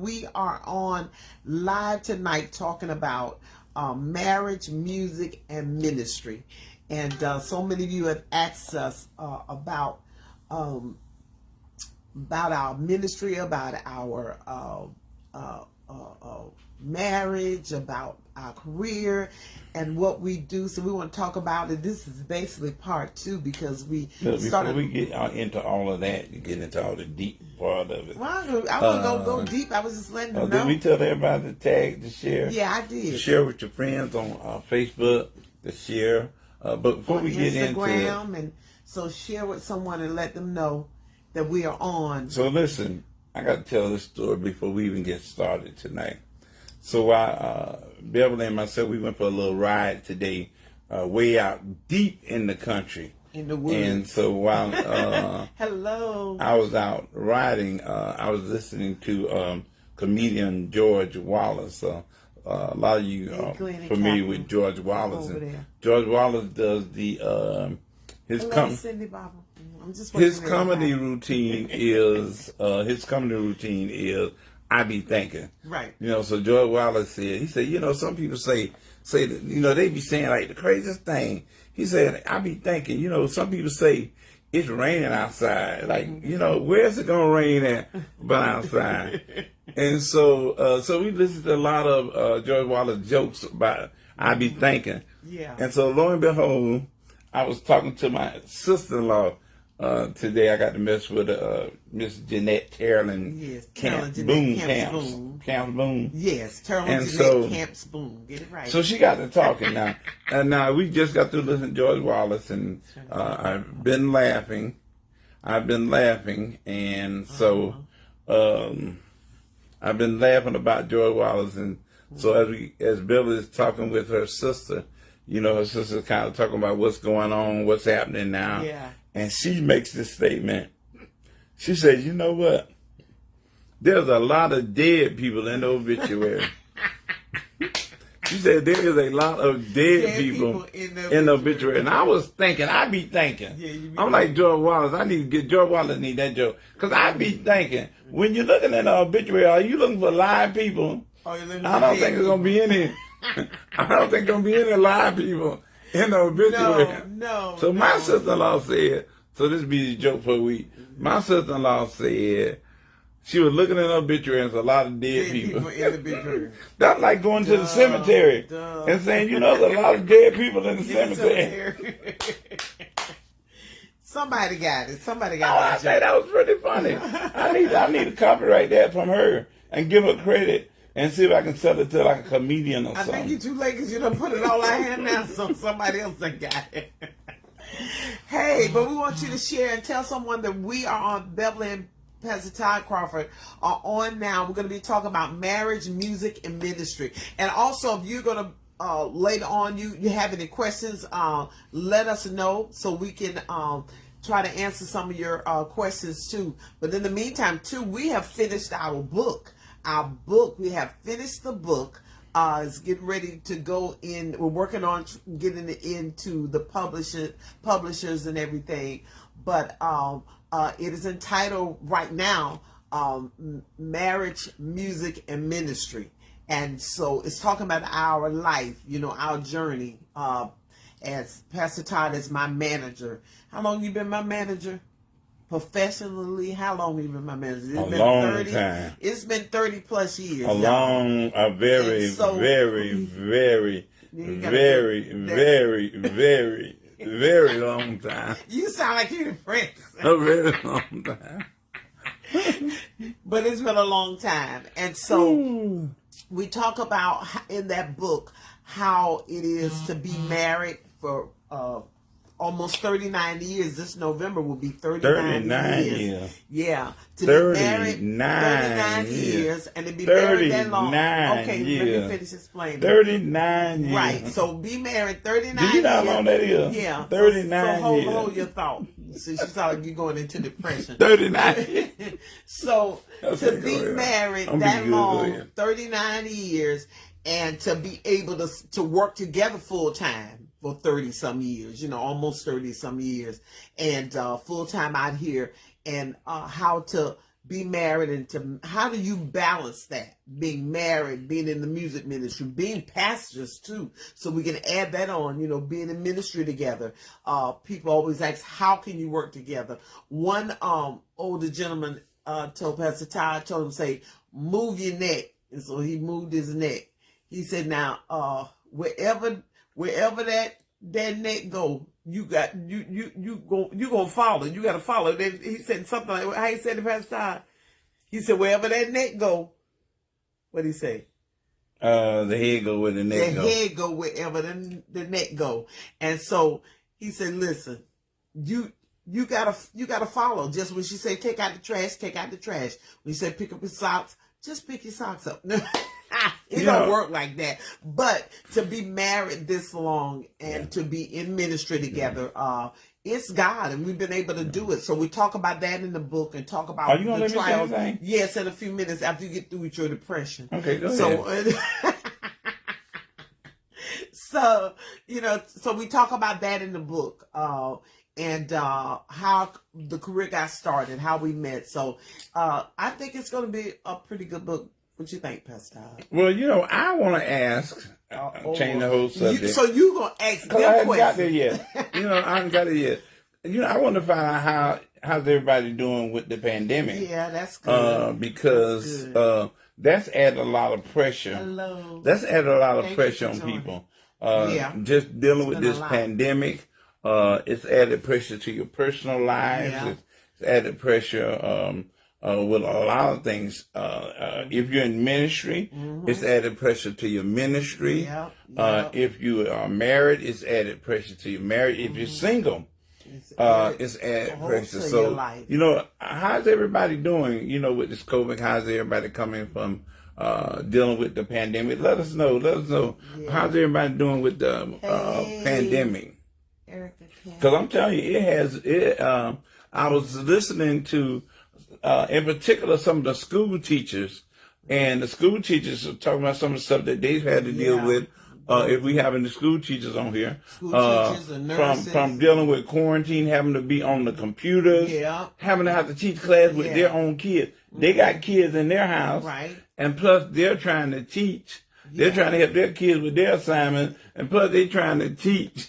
We are on live tonight talking about marriage, music, and ministry. And so many of you have asked us about our ministry, about our marriage, about our career, and what we do. So we want to talk about it. This is basically part two because we started. Before we get into all of that, you get into all the deep part of it. Well, I wouldn't go deep. I was just letting them know. Did we tell everybody to tag, to share? Yeah, I did. To share with your friends on Facebook, to share. But before we get into Instagram, and so share with someone and let them know that we are on. So listen, I got to tell this story before we even get started tonight. So while Beverly and myself, we went for a little ride today, way out deep in the country. In the woods. And so while hello, I was out riding, I was listening to comedian George Wallace. A lot of you are familiar with George Wallace. And George Wallace does the his comedy routine is I be thinking. Right. You know, so George Wallace said, he said, you know, some people say that, you know, they be saying like the craziest thing. He said, I be thinking, you know, some people say it's raining outside. Like, you know, where's it going to rain at but outside? And so we listened to a lot of George Wallace jokes about I be thinking. Yeah. And so lo and behold, I was talking to my sister-in-law today. I got to mess with Miss Jeanette Carolyn. Yes, Camps Boone. Camps Boone. Yes, Carolyn and Jeanette Camps Boone. Get it right. So she got to talking now. And now we just got through listening to George Wallace, and I've been laughing. And so I've been laughing about George Wallace. And so as Billy is talking with her sister, you know, her sister's kind of talking about what's going on, what's happening now. Yeah. And she makes this statement. She says, you know what? There's a lot of dead people in the obituary. She said there is a lot of dead people in the obituary. And I was thinking, I'm like George Wallace. George Wallace need that joke. Because I be thinking, when you're looking at the obituary, are you looking for live people? I don't think there's going to be any. I don't think there's going to be any live people in the obituary. No. So my sister-in-law said, so this be the joke for a week. My sister-in-law said she was looking at the obituary and there's a lot of dead people in the obituary. That's like going to the cemetery and saying, you know, there's a lot of dead people in the cemetery. Somebody got it. Somebody got it. That was pretty funny. I need to copyright that from her and give her credit. And see if I can sell it to like a comedian or something. I think you're too late because you done put it all out here now, so somebody else done got it. Hey, but we want you to share and tell someone that we are on. Beverly and Pastor Todd Crawford are on now. We're going to be talking about marriage, music, and ministry. And also, if you're going to later on, you have any questions, let us know so we can try to answer some of your questions too. But in the meantime, too, we have finished our book. We have finished the book. It's getting ready to go in. We're working on getting it into the publishers and everything. But it is entitled right now, Marriage, Music, and Ministry. And so it's talking about our life, you know, our journey. As Pastor Todd is my manager. How long you been my manager? Professionally, how long have you been my manager? A long time. It's been 30 plus years. A very, very long time. You sound like you're depressed. A very long time. But it's been a long time. And so we talk about in that book how it is to be married for almost 39 years. This November will be 39 years. Yeah. To be married 39 years and to be married that long. Okay, let me finish explaining. 39 years. Right. So be married 39 years. Do you know how long that is? Yeah. 39 so years. Hold your thought. So you sound like you're going into depression. 39. So to be married that long, 39 years, and to be able to work together full time for 30 some years, you know, almost 30 some years, and full time out here, and how to be married, and how do you balance that? Being married, being in the music ministry, being pastors too. So we can add that on, being in ministry together. People always ask, how can you work together? One older gentleman told Pastor Ty, told him, say, move your neck. And so he moved his neck. He said, now, wherever that neck go, you gonna follow. You gotta follow. Then he said something like how he said to Pastor Todd. He said, wherever that neck go, what did he say? The head go where the neck go. The head go wherever the neck go. And so he said, listen, you gotta follow. Just when she said take out the trash, take out the trash. When you said pick up your socks, just pick your socks up. It don't work like that. But to be married this long and to be in ministry together, it's God, and we've been able to do it. So we talk about that in the book and talk about the trials. Are you going to Yes, in a few minutes after you get through with your depression. Okay, go ahead. So, so we talk about that in the book. And how the career got started, how we met. So I think it's going to be a pretty good book. What you think, Pastor Todd? Well, I want to ask, change the whole subject. So you going to ask them questions. I haven't got there yet. I haven't got it yet. I want to find out how's everybody doing with the pandemic. Yeah, that's good. Because that's added a lot of pressure. Hello. That's added a lot of pressure on people. Just dealing with this pandemic. It's added pressure to your personal lives. Yeah. It's added pressure with a lot of things. If you're in ministry, it's added pressure to your ministry. If you are married, it's added pressure to your marriage. If you're single, it's added pressure. So, how's everybody doing, with this COVID? How's everybody coming from dealing with the pandemic? Let us know. Yeah. How's everybody doing with the pandemic? Because I'm telling you, I was listening to, in particular, some of the school teachers, and the school teachers are talking about some of the stuff that they've had to deal with. If we having the school teachers on here, teachers and nurses, from dealing with quarantine, having to be on the computers, having to have to teach class with their own kids. They got kids in their house, and plus they're trying to teach. They're trying to help their kids with their assignments, and plus they're trying to teach.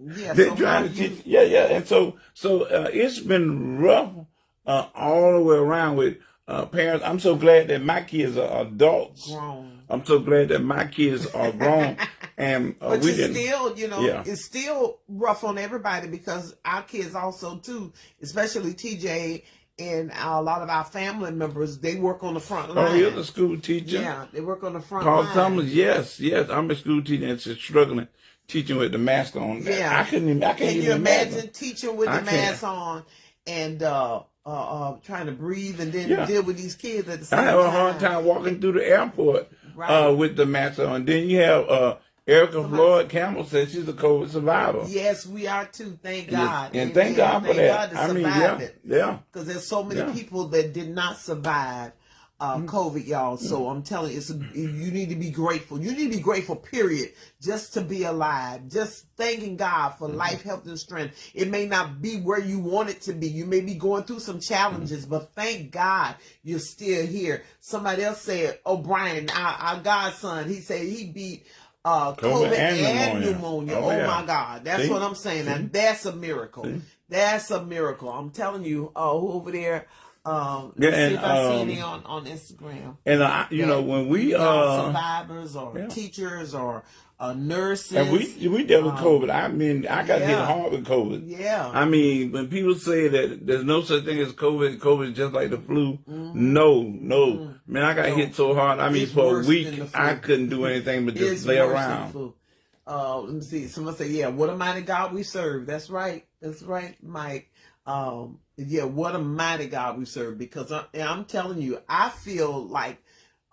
They're trying to teach. And so it's been rough all the way around with parents. I'm so glad that my kids are adults. Grown. I'm so glad that my kids are grown. And but still, it's still rough on everybody because our kids also too, especially TJ and a lot of our family members, they work on the front line. Oh, you're the school teacher. Yeah, they work on the front Carl line. Thomas, yes, I'm a school teacher and just struggling teaching with the mask on. Yeah, I can't even imagine teaching with the mask on and trying to breathe and then deal with these kids at the same time. I have a hard time walking through the airport with the mask on. Then you have Erica Floyd Campbell said she's a COVID survivor. Yes, we are too. Thank God. And thank God for that. God survived it. Because there's so many Yeah. people that did not survive COVID, y'all. So I'm telling you, you need to be grateful. You need to be grateful, period, just to be alive. Just thanking God for life, health, and strength. It may not be where you want it to be. You may be going through some challenges, but thank God you're still here. Somebody else said, O'Brien, our godson, he said he beat COVID and pneumonia. Oh my God. That's what I'm saying. And that's a miracle. That's a miracle. I'm telling you, who over there, let's see if I see any on Instagram. And when we survivors or teachers or nurses, and we dealt with COVID. I mean, I got hit hard with COVID. Yeah. I mean, when people say that there's no such thing as COVID is just like the flu. No. Man, I got hit so hard. I mean, for a week, I couldn't do anything but just lay around. Let me see. Someone say, what a mighty God we serve. That's right, Mike. What a mighty God we serve, because I'm telling you, I feel like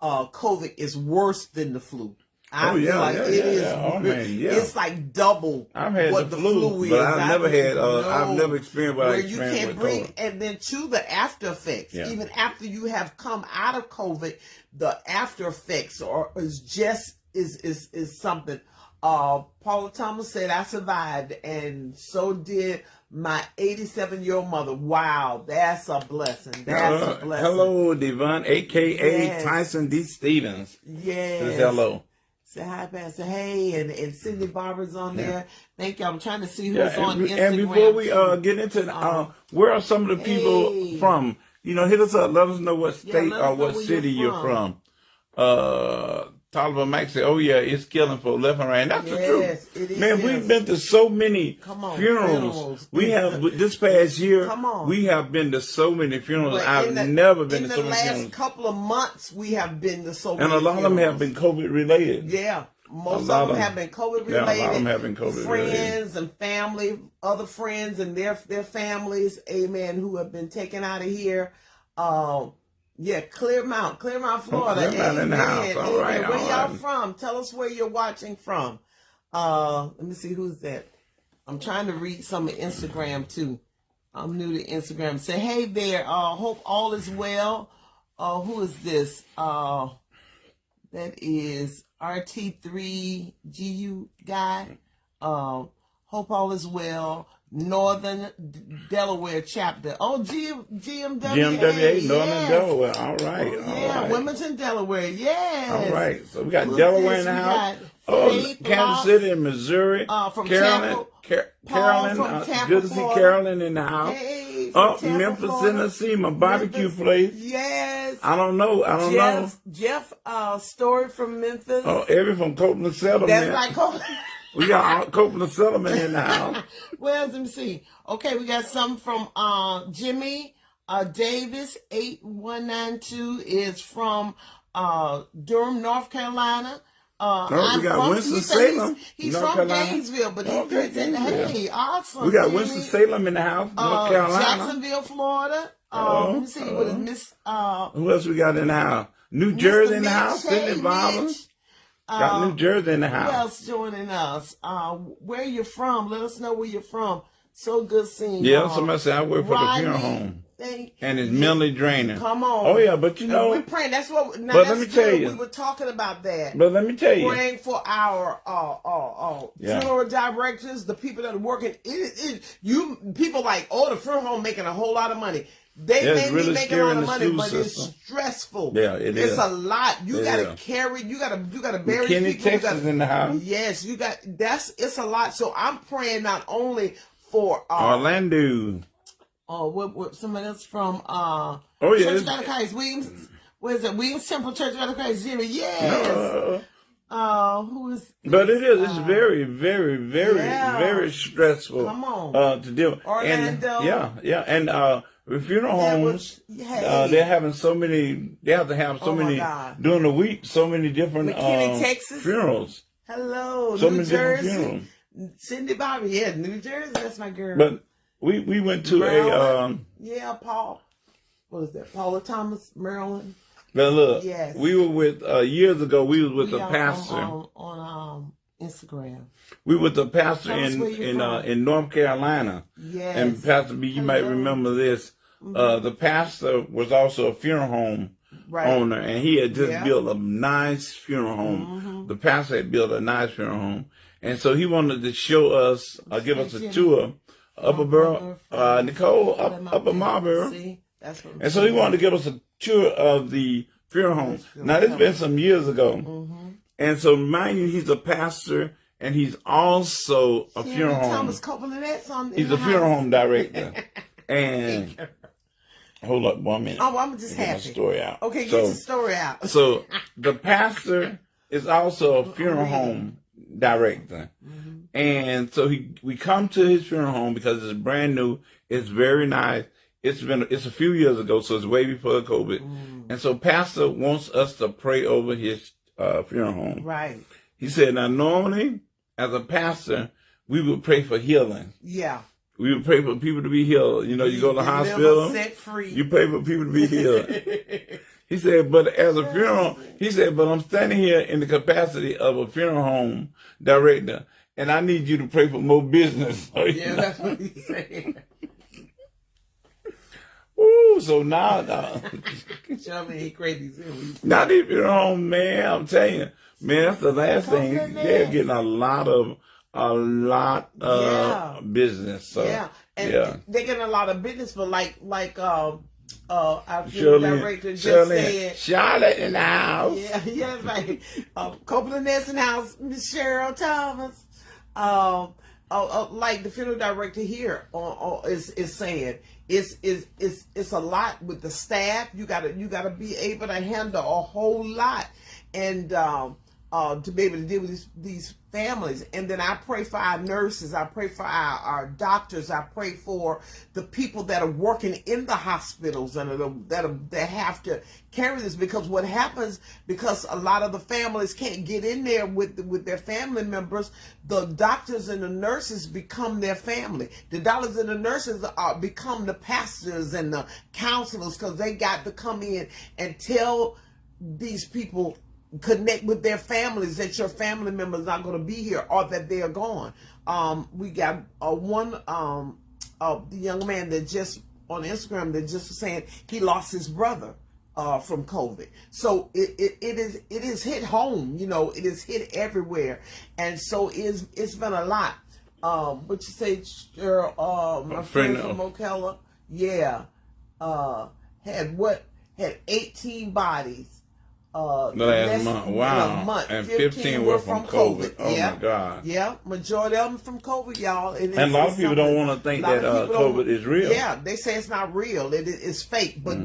COVID is worse than the flu. I feel like it is. Oh, man, it's like double I've had what the flu is. But I've never experienced what I experienced where you can't with breathe, COVID. and then to the after effects. Yeah. Even after you have come out of COVID, the after effects is something Paula Thomas said, I survived, and so did my 87-year-old mother. Wow, that's a blessing. That's a blessing. Hello, Devon, a.k.a. Yes. Tyson D. Stevens. Yes. Says hello. Say hi, Pastor. Hey, and Cindy Barber's on there. Thank you. I'm trying to see who's Yeah, on Instagram. and before we get into where are some of the people from? You know, hit us up. Let us know what state or what city you're from. Taliban Max said, "Oh yeah, it's killing for left and right." And that's the truth. It is. Man, we've been to so many funerals. We have this past year. We have been to so many funerals. I've never been to so many funerals. In the last couple of months, we have been to so many. And a lot of them have been COVID related. Yeah. Most of them have been COVID related. Yeah, a lot of them have been COVID related. Friends and family, other friends and their families, amen, who have been taken out of here. Yeah, Clearmount, Florida. Clearmount in the house. All right. Where y'all from? Tell us where you're watching from. Let me see who's that. I'm trying to read some of Instagram too. I'm new to Instagram. Say, hey there. Hope all is well. Who is this? That is RT3GU guy. Hope all is well. Northern Delaware chapter. Oh, GMWA. GMWA, Northern Delaware. All right. Yeah, Wilmington, Delaware. Yes. All right. So we got Delaware in the house. Kansas City and Missouri. From Carolyn. Carolyn. Good to see Carolyn in the house. Hey, Memphis, Florida. Tennessee, my barbecue place. Yes. I don't know. Jeff Story from Memphis. Oh, every from Copeland Settlement. That's like Copeland. We got Copeland Settlement in the house. Well, let me see. Okay, we got some from Jimmy Davis, 8192 is from Durham, North Carolina. We got Winston-Salem. He's from Gainesville, but hey, awesome. We got Jimmy. Winston-Salem in the house, North Carolina. Jacksonville, Florida. Let me see. What is Miss? Who else we got in the house? New Jersey in the house. Cindy Barber. Got New Jersey in the house. Who else joining us? Where you from? Let us know where you're from. So good seeing you. Yeah, somebody said I work for the funeral home. And it's mentally draining. Come on. Oh, yeah, but you know. We're praying. That's what. Now, but let me tell you. We were talking about that. But let me tell you. Praying for our funeral directors, the people that are working. People like, the funeral home making a whole lot of money. They may be making a lot of money, but it's stressful. Yeah, it is. It's a lot. You gotta carry. You gotta bury Kenny, people. Texas in the house. Yes, you got. It's a lot. So I'm praying not only for Orlando. What somebody else from Church of God of Christ, Williams. What is it? Williams Temple Church of God of Christ, Jimmy. Yes. Who is? But it is. It's very, very, very, very stressful. Come on. To deal with. Orlando. And with funeral homes, they're having so many. They have to have so many during the week. So many different Texas funerals. Hello, so New many Jersey. Different funerals. Cindy Bobby, New Jersey. That's my girl. But we went to Maryland. Paul. What is that? Paula Thomas, Maryland. But look, yes. We were with years ago. We was with a pastor on Instagram. We were with a pastor in North Carolina. Yes. And Pastor B, you might remember this. The pastor was also a funeral home owner, and he had just built a nice funeral home. The pastor had built a nice funeral home, and so he wanted to show us, give us a tour. Upper Borough, Nicole, Upper Marlboro. And so he wanted to give us a tour of the funeral home. Now, this has been some years ago. And so, mind you, he's a pastor, and he's also a funeral home. He's a funeral home director. And hold up 1 minute. Oh, I'm just happy. Get my story out. Okay, get your story out. So the pastor is also a funeral home director. And so we come to his funeral home because it's brand new. It's very nice. It's a few years ago, so it's way before COVID. And so pastor wants us to pray over his funeral home. Right. He said, now normally as a pastor, we would pray for healing. Yeah. We would pray for people to be healed. You know, you go to the hospital, set free. You pray for people to be healed. He said, but as a funeral, he said, but I'm standing here in the capacity of a funeral home director, and I need you to pray for more business. Yeah, that's what he said. Ooh, so now, he crazy. not even funeral home, man, I'm telling you. Man, that's the last thing. They're getting a lot of business. So and they're getting a lot of business, but like our director just said, Charlotte in the house. Yeah, like Copeland Ness in the house, Miss Cheryl Thomas. Like the funeral director here is saying, it's a lot with the staff. You gotta be able to handle a whole lot, and to be able to deal with these families. And then I pray for our nurses, I pray for our doctors, I pray for the people that are working in the hospitals and that have to carry this, because what happens, because a lot of the families can't get in there with their family members, the doctors and the nurses become their family. The doctors and the nurses become the pastors and the counselors, because they got to come in and tell these people, connect with their families, that your family member is not going to be here or that they are gone. We got the young man that just on Instagram that just was saying he lost his brother from COVID. So it is hit home, it is hit everywhere, and so it's been a lot. What you say, my friend from Ocala, had 18 bodies. Last month, wow, and 15 were from COVID. Oh my God! Yeah, majority of them from COVID, y'all. And a lot of people don't want to think that COVID is real. Yeah, they say it's not real; it's fake. But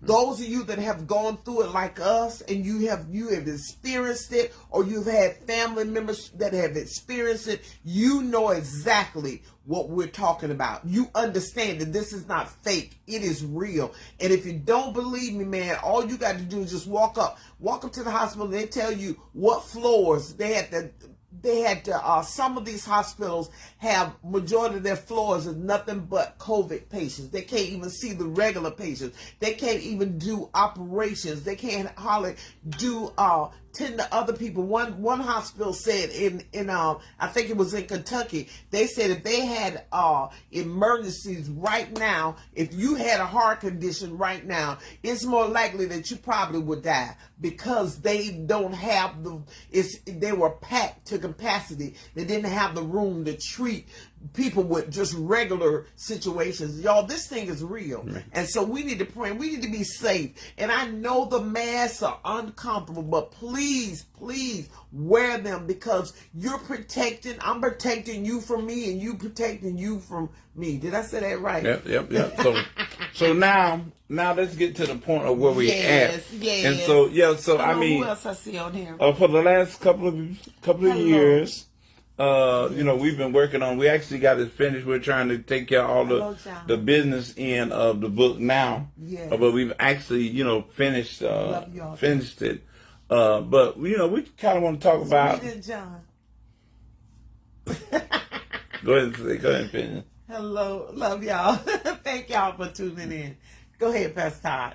those of you that have gone through it like us, and you have experienced it, or you've had family members that have experienced it, you know exactly what we're talking about. You understand that this is not fake. It is real. And if you don't believe me, man, all you got to do is just walk up to the hospital. They tell you what floors they had to some of these hospitals have majority of their floors is nothing but COVID patients. They can't even see the regular patients. They can't even do operations. They can't hardly do tend to other people. One hospital said in I think it was in Kentucky, they said if they had emergencies right now, if you had a heart condition right now, it's more likely that you probably would die, because they don't have they were packed to capacity. They didn't have the room to treat people with just regular situations. Y'all, this thing is real. Right. And so we need to pray. We need to be safe. And I know the masks are uncomfortable, but please wear them, because you're protecting, I'm protecting you from me, and you protecting you from me. Did I say that right? Yep. So now let's get to the point of where we at. Yes. And so I mean, who else I see on here? For the last couple of years, we've been working on. We actually got it finished. We're trying to take care of all the business end of the book now. Yeah. But we've actually, finished it. But we kind of want to talk about. John. Go ahead and finish. Hello, love y'all. Thank y'all for tuning in. Go ahead, Pastor Todd.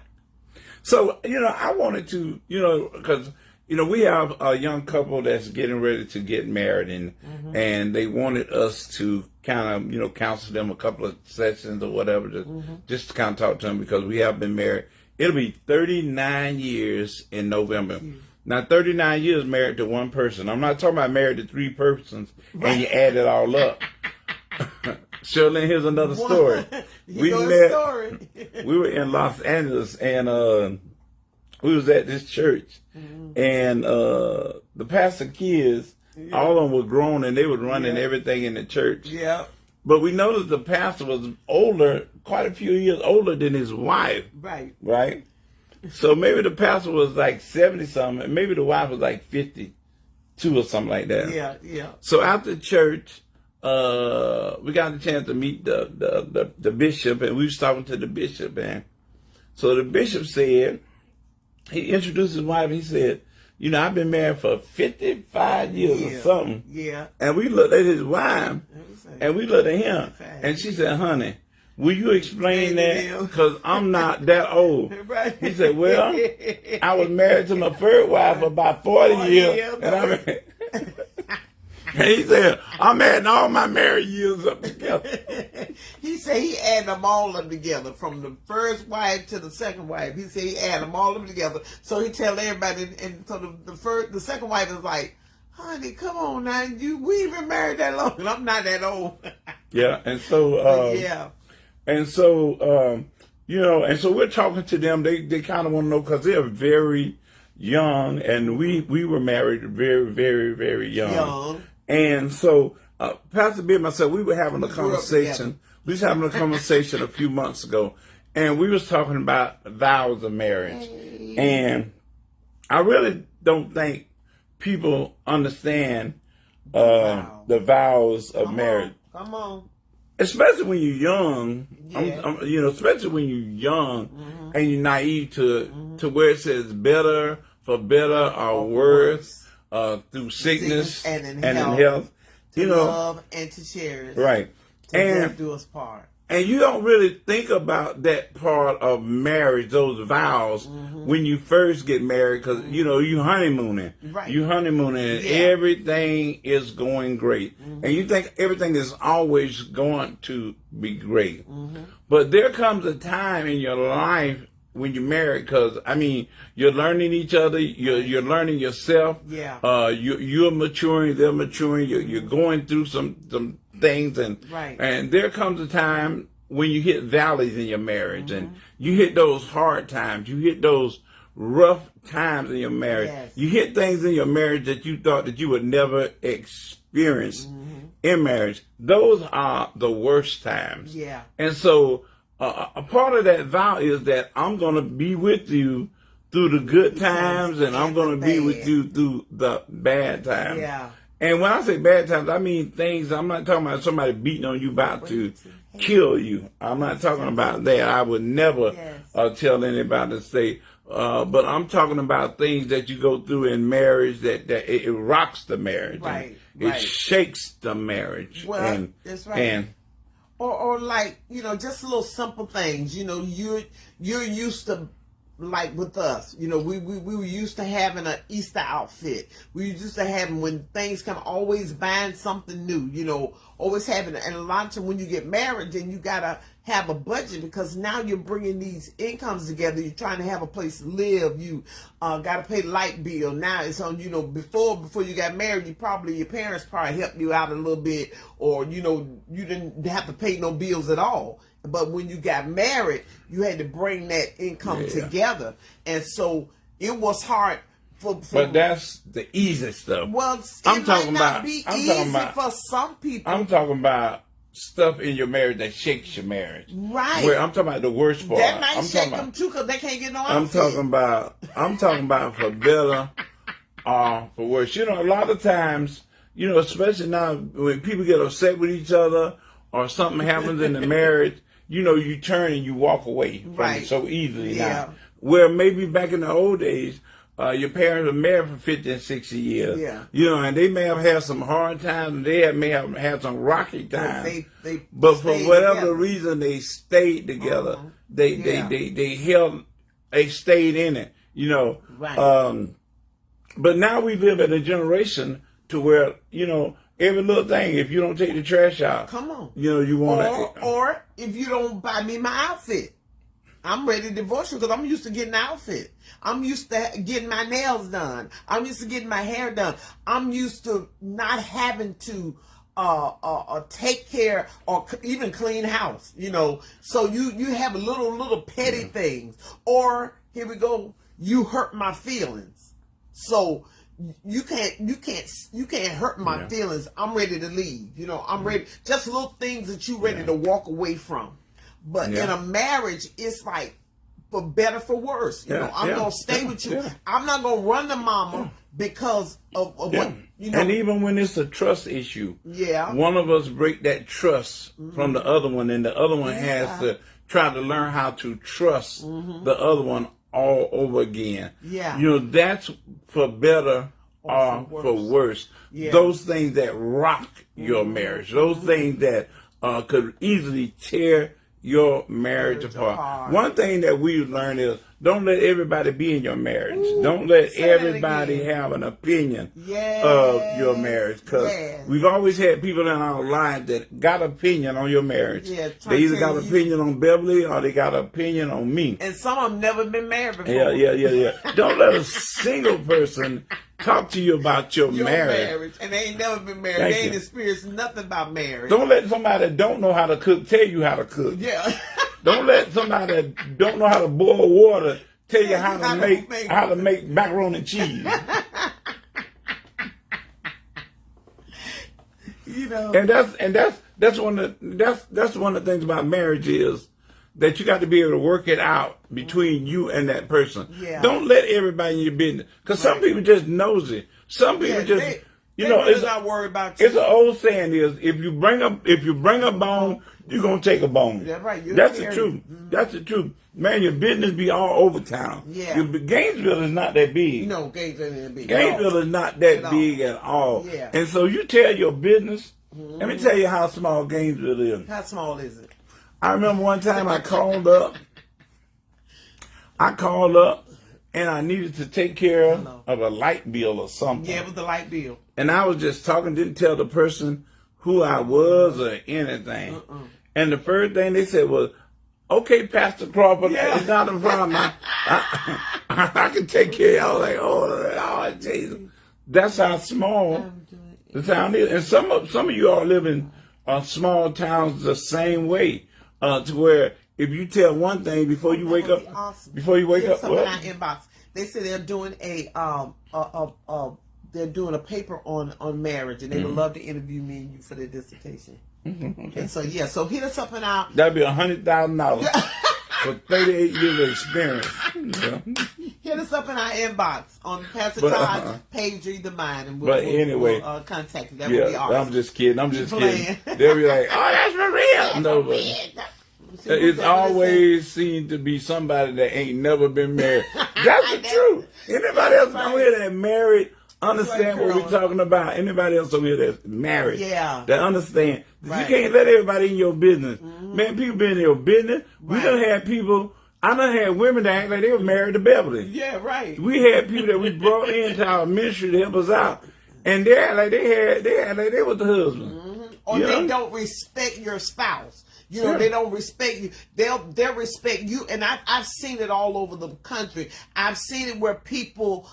So I wanted to, because. We have a young couple that's getting ready to get married, and they wanted us to kind of, counsel them a couple of sessions or whatever, just to kind of talk to them, because we have been married. It'll be 39 years in November. Now, 39 years married to one person. I'm not talking about married to three persons, and you add it all up. Shirley, here's another story. We were in Los Angeles, and we was at this church, and the pastor kids, all of them were grown, and they were running everything in the church. Yeah. But we noticed the pastor was older, quite a few years older than his wife. Right? So maybe the pastor was like 70-something, and maybe the wife was like 52 or something like that. Yeah. So after church, we got the chance to meet the bishop, and we was talking to the bishop, and so the bishop said, he introduced his wife, and he said, I've been married for 55 years or something. Yeah. And we looked at his wife, and we looked at him, and she said, honey, will you explain that? Because I'm not that old. Right. He said, well, I was married to my third wife for about 40 years. And And he said, I'm adding all my married years up together. He said he added them all up together, from the first wife to the second wife. He said he added them all up together. So he tell everybody, and so the second wife is like, honey, come on now, we ain't been married that long, and I'm not that old. Yeah, and so yeah. And so, and so we're talking to them. They kind of want to know, because they're very young, and we were married very, very, very young. And so, Pastor B and myself, we were having a conversation. We was having a conversation a few months ago, and we was talking about vows of marriage. Hey. And I really don't think people understand the vows of marriage. Come on. Especially when you're young, Yeah. especially when you're young and you're naive to where it says better for better or worse, through sickness and in health. To love and to cherish. Right. To death do us part. And you don't really think about that part of marriage, those vows, when you first get married, because, you honeymooning. Right. You honeymooning, and everything is going great. And you think everything is always going to be great. But there comes a time in your life when you're married, because, you're learning each other, you're learning yourself. Yeah. You're maturing, they're maturing, you're going through some things, and there comes a time when you hit valleys in your marriage, and you hit those hard times, you hit those rough times in your marriage. You hit things in your marriage that you thought that you would never experience in marriage. Those are the worst times. Yeah. And so a part of that vow is that I'm going to be with you through the good times, and I'm going to be with you through the bad times. Yeah. And when I say bad times, I mean things, I'm not talking about somebody beating on you about to kill you. I'm not talking about that. I would never tell anybody to say, but I'm talking about things that you go through in marriage that it rocks the marriage. Right. It shakes the marriage. Well, that's right. And or like, just little simple things. You're used to, like with us, we were used to having an Easter outfit. We were used to having, when things come, always buying something new, always having it. And a lot of times when you get married, then you got to have a budget, because now you're bringing these incomes together. You're trying to have a place to live. You got to pay the light bill. Now it's on, before you got married, your parents probably helped you out a little bit, or, you didn't have to pay no bills at all. But when you got married, you had to bring that income together. And so it was hard but that's the easy stuff. Well, I'm talking about for some people. I'm talking about stuff in your marriage that shakes your marriage. Right. Where I'm talking about the worst part. That might shake them too, because they can't get no outfit. I'm talking about for better or for worse. A lot of times, especially now when people get upset with each other or something happens in the marriage, you turn and you walk away from it so easily now. Where maybe back in the old days, your parents were married for 50 and 60 years. Yeah. And they may have had some hard times, and they may have had some rocky times. But for whatever reason, they stayed together. They stayed in it. Right. But now we live in a generation to where every little thing, if you don't take the trash out, come on, you want to. Or if you don't buy me my outfit, I'm ready to divorce you, because I'm used to getting an outfit. I'm used to getting my nails done. I'm used to getting my hair done. I'm used to not having to take care or even clean house. So you have little petty things. Or here we go, you hurt my feelings. So you can't hurt my feelings. I'm ready to leave. I'm ready. Just little things that you ready to walk away from. But in a marriage, it's like for better, for worse. I'm gonna stay with you. I'm not gonna run to mama because of what And even when it's a trust issue, Yeah. one of us break that trust from the other one, and the other one has to try to learn how to trust the other one all over again. Yeah. You know, that's for better or for worse. Yeah. Those things that rock your marriage, those things that could easily tear your marriage apart. One thing that we've learned is don't let everybody be in your marriage. Ooh, don't let everybody have an opinion of your marriage. Because we've always had people in our lives that got opinion on your marriage. They either got opinion on Beverly or they got opinion on me. And some of them never been married before. Yeah. Don't let a single person talk to you about your marriage. And they ain't never been married. They ain't experienced nothing about marriage. Don't let somebody that don't know how to cook tell you how to cook. Yeah. Don't let somebody that don't know how to boil water tell you how to make macaroni and cheese. And that's one of the things about marriage is that you got to be able to work it out between you and that person. Yeah. Don't let everybody in your business, because some people just nosy. Some people just it's not worried about you. It's an old saying is if you bring a bone, you're gonna take a bone. That's right. That's the truth. Mm-hmm. That's the truth. Man, your business be all over town. Yeah. Gainesville is not that big. No, Gainesville isn't that big. Gainesville is not that big at all. Yeah. And so you tell your business. Mm-hmm. Let me tell you how small Gainesville is. How small is it? I remember one time I called up and I needed to take care of a light bill or something. Yeah, it was the light bill. And I was just talking, didn't tell the person who I was or anything. And the first thing they said was, okay, Pastor Crawford, it's not a problem. I can take care of it. I was like, oh, Jesus. That's how small the town is. And some of you all live in small towns the same way. To where if you tell one thing before you wake up, awesome. Before you wake up, in our inbox. They said they're doing they're doing a paper on marriage, and they would love to interview me and you for their dissertation. Okay. And so so hit us up in our. That'd be $100,000 for 38 years of experience. Hit us up in our inbox on Pastor Todd's page or either mine, and we'll contact you. That would be awesome. I'm just kidding. They'll be like, oh, that's for real. No, but it's always seemed to be somebody that ain't never been married. That's the truth. Anybody else over here that married understand what we're talking about? Anybody else over here that's married that understand that you can't let everybody in your business. Man, people be in your business. We done had people. I done had women that act like they were married to Beverly. Yeah, right. We had people that we brought into our ministry to help us out, and they act like they was the husband. Or they don't respect your spouse. You know, they don't respect you. They'll respect you, and I've seen it all over the country. I've seen it where people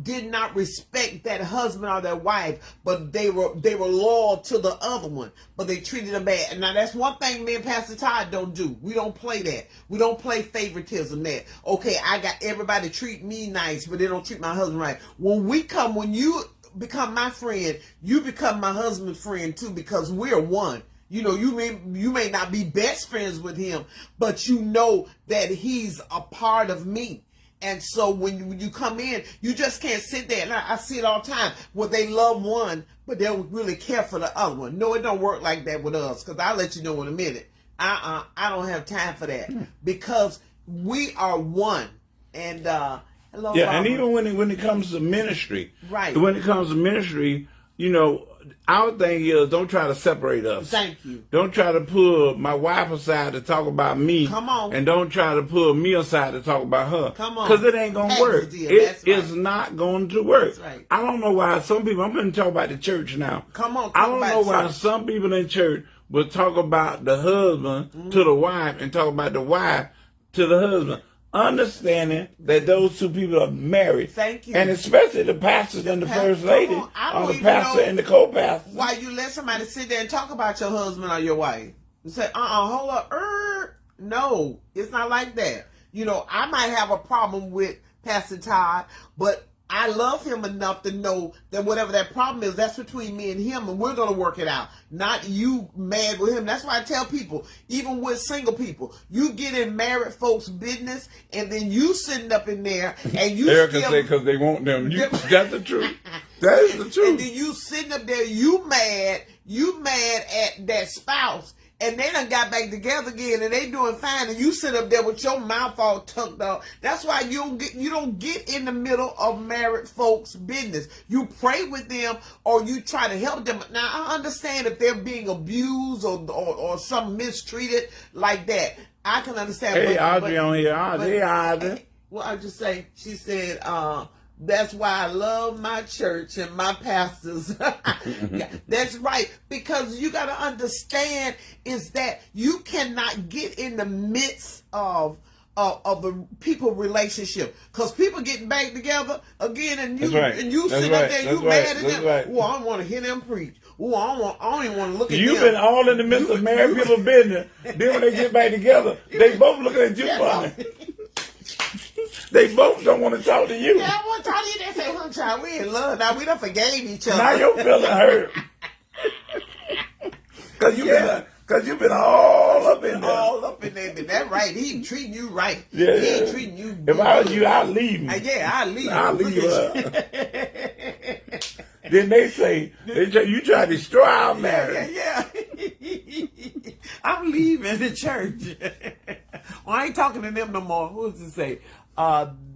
did not respect that husband or their wife, but they were loyal to the other one, but they treated them bad. And now that's one thing me and Pastor Todd don't do. We don't play that. We don't play favoritism. That okay, I got everybody treat me nice, but they don't treat my husband right. When you become my friend, you become my husband's friend too, because we're one. You know, you may not be best friends with him, but you know that he's a part of me. And so when you come in, you just can't sit there. And I see it all the time where they love one, but they don't really care for the other one. No, it don't work like that with us, because I'll let you know in a minute. I don't have time for that, because we are one. And hello, yeah, Mama. and even when it comes to ministry, right? When it comes to ministry, you know, our thing is don't try to separate us. Thank you. Don't try to pull my wife aside to talk about me. Come on. And don't try to pull me aside to talk about her. Come on. Because it ain't going to work. It is not going to work. That's right. I don't know why some people, I'm going to talk about the church now. Come on. I don't know why some people in church will talk about the husband to the wife and talk about the wife to the husband. Understanding that those two people are married. Thank you. And especially the pastors and the first lady, or the pastor and the co-pastor. Why you let somebody sit there and talk about your husband or your wife? You say, hold up. No, it's not like that. You know, I might have a problem with Pastor Todd, but I love him enough to know that whatever that problem is, that's between me and him, and we're going to work it out. Not you mad with him. That's why I tell people, even with single people, you get in married folks' business, and then you sitting up in there, and you Erica say because they want them. That's the truth. That is the truth. And then you sitting up there, you mad at that spouse, and they done got back together again, and they doing fine, and you sit up there with your mouth all tucked up. That's why you don't get in the middle of married folks' business. You pray with them, or you try to help them. Now, I understand if they're being abused or some mistreated like that. I can understand. Hey, Audrey on here. Hey, Audrey. Well, I just say, she said, that's why I love my church and my pastors. Yeah, that's right. Because you got to understand is that you cannot get in the midst of the people relationship, because people getting back together again, and you sitting up there, you mad at them. Right. Oh, I don't want to hear them preach. Oh, I don't even want to look at them. You've been all in the midst of married people business. Then when they get back together, they both looking at you funny. They both don't want to talk to you. Yeah, I want to talk to you. They say, "Well, child, we in love now. We done forgave each other." Now your feeling hurt. Cause you've been all up in there. All up in there. That's right. He ain't treating you right. Yeah. He ain't treating you good. If I was you, I'd leave him. Yeah, I'll leave him. I'll leave her. Then they say, you try to destroy our marriage. Yeah. I'm leaving the church. Well, I ain't talking to them no more. Who's to say?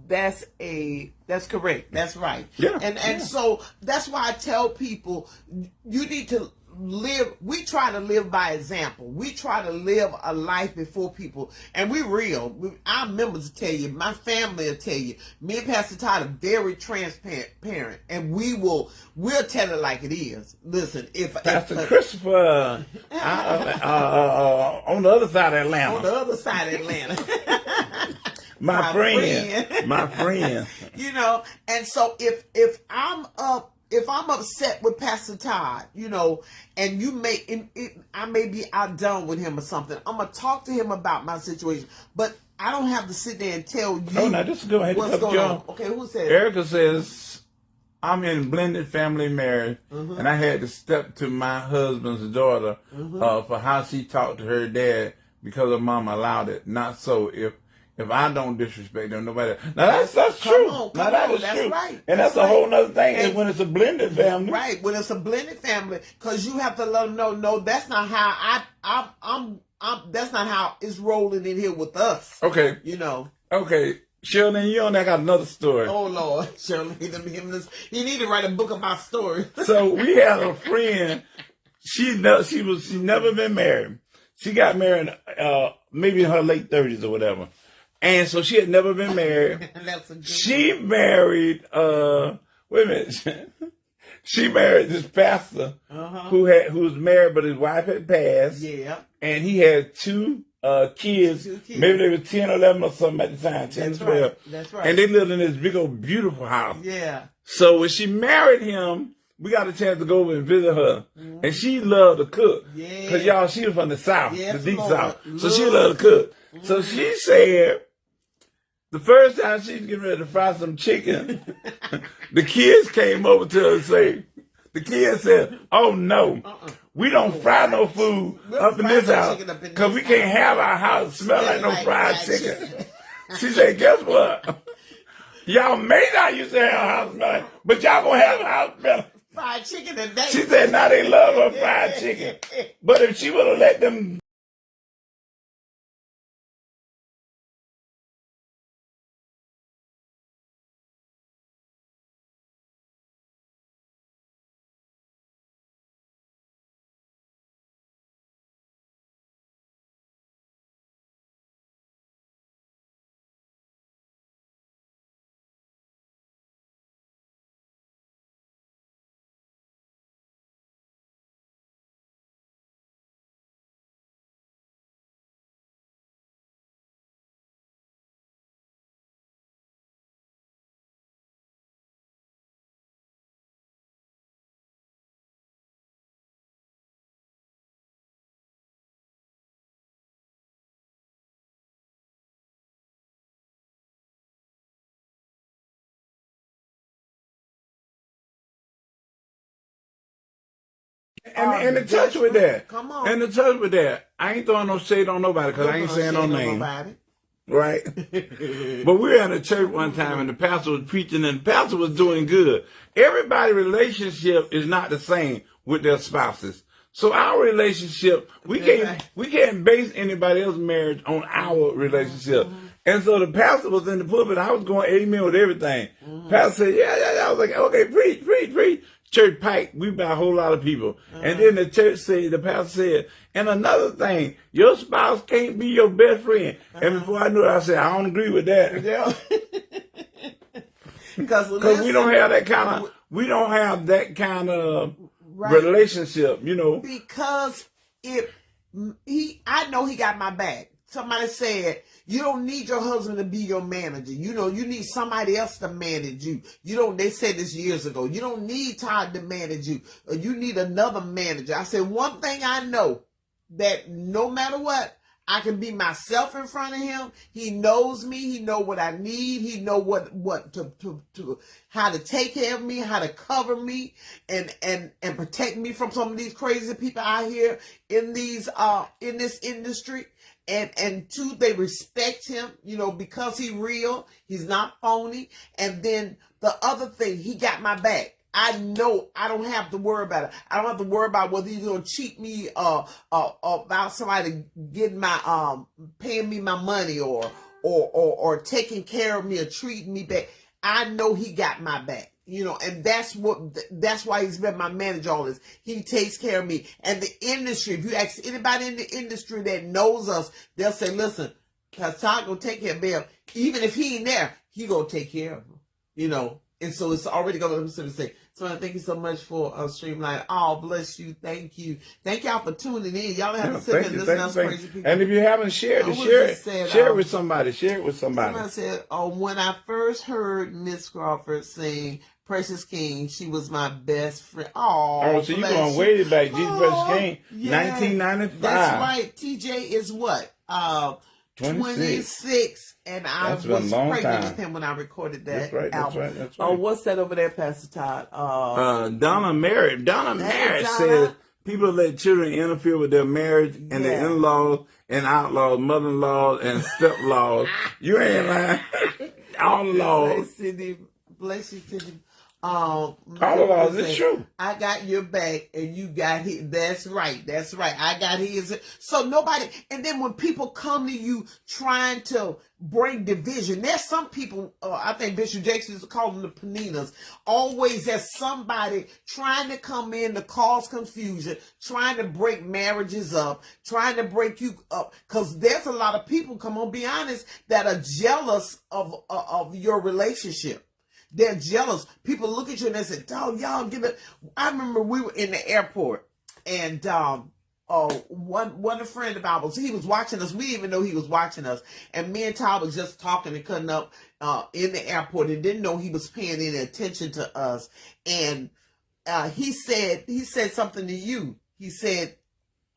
That's correct. That's right. Yeah. And so that's why I tell people, you need to live. We try to live by example. We try to live a life before people, and we're real. Our members will tell you, my family will tell you, me and Pastor Todd are very transparent, and we'll tell it like it is. Listen, if Pastor Christopher on the other side of Atlanta. On the other side of Atlanta. My friend. You know, and so if I'm upset with Pastor Todd, you know, and I may be outdone with him or something, I'm gonna talk to him about my situation, but I don't have to sit there and tell you. Oh, now just go ahead. What's going on? Okay, who said? Erica says, I'm in blended family marriage, and I had to step to my husband's daughter for how she talked to her dad because her mom allowed it. Not so if I don't disrespect them, nobody. Now that's true. Now that is true. Right. And that's a whole nother thing. Is when it's a blended family. Right. When it's a blended family, because you have to let them know, no, that's not how that's not how it's rolling in here with us. Okay. You know. Okay. Shirley, you on there got another story. Oh Lord, Shirley, you need to write a book about stories. So we had a friend. She never been married. She got married maybe in her late 30s or whatever. And so she had never been married. She married, wait a minute. She married this pastor who was married, but his wife had passed. Yeah. And he had two kids. Maybe they were 10 or 11 or something at the time, 10 or 12. Right. That's right. And they lived in this big old beautiful house. Yeah. So when she married him, we got a chance to go over and visit her. Mm-hmm. And she loved to cook. Yeah. Because y'all, she was from the South, the deep South. So she loved to cook. Mm-hmm. So she said, the first time she was getting ready to fry some chicken, the kids came over to her and the kids said, "Oh no, we don't fry no food up in this house because we can't have our house smell like no fried chicken." She said, "Guess what? Y'all may not used to have a house smell like, but y'all gonna have a house smell fried chicken today." She said, "Now they love her fried chicken, but if she would have let them." And to touch with that. Come on. And to touch with that. I ain't throwing no shade on nobody because I ain't saying no name. Right? But we were in a church one time and the pastor was preaching and the pastor was doing good. Everybody's relationship is not the same with their spouses. So our relationship, we can't base anybody else's marriage on our relationship. And so the pastor was in the pulpit. I was going amen with everything. Pastor said, yeah. I was like, okay, preach. Church pike. We about a whole lot of people. And then the pastor said, and another thing, your spouse can't be your best friend. And before I knew it, I said, I don't agree with that. Yeah. Because we don't have that kind of relationship, you know. Because I know he got my back. Somebody said, you don't need your husband to be your manager. You know, you need somebody else to manage you. They said this years ago. You don't need Todd to manage you. You need another manager. I said, one thing I know, that no matter what, I can be myself in front of him. He knows me. He know what I need. He know what how to take care of me, how to cover me, and protect me from some of these crazy people out here in this industry. And two, they respect him, you know, because he's real. He's not phony. And then the other thing, he got my back. I know I don't have to worry about it. I don't have to worry about whether he's gonna cheat me about somebody getting my paying me my money or taking care of me or treating me back. I know he got my back. You know, and that's why he's been my manager all this. He takes care of me. And the industry, if you ask anybody in the industry that knows us, they'll say, listen, cause Todd gonna take care of Bill. Even if he ain't there, he gonna take care of him. You know, and so it's already gonna say. So I thank you so much for Streamline. Oh, bless you. Thank you. Thank y'all for tuning in. Y'all don't have to sit there and listen to us crazy people. And if you haven't shared it, share it with somebody. Share it with somebody. Somebody said, when I first heard Miss Crawford sing Precious King, she was my best friend. Oh, so you're going way back. Jesus Precious King, yeah. 1995. That's right. TJ is what? 26. And I was pregnant with him when I recorded that album. That's right. Oh, what's that over there, Pastor Todd? Donna Merritt. Says people let children interfere with their marriage and their in-laws and outlaws, mother-in-laws and step-laws. You ain't lying. All the laws. Bless you, Cindy. All of us, it's true. I got your back and you got his. That's right. I got his. So nobody, and then when people come to you trying to bring division, there's some people, I think Bishop Jackson used to call them the paninas. Always there's somebody trying to come in to cause confusion, trying to break marriages up, trying to break you up. Because there's a lot of people, come on, be honest, that are jealous of your relationship. They're jealous. People look at you and they say, "Dog, y'all give it." I remember we were in the airport, and one friend of ours, he was watching us. We didn't even know he was watching us, and me and Todd was just talking and cutting up in the airport, and didn't know he was paying any attention to us. And he said something to you. He said,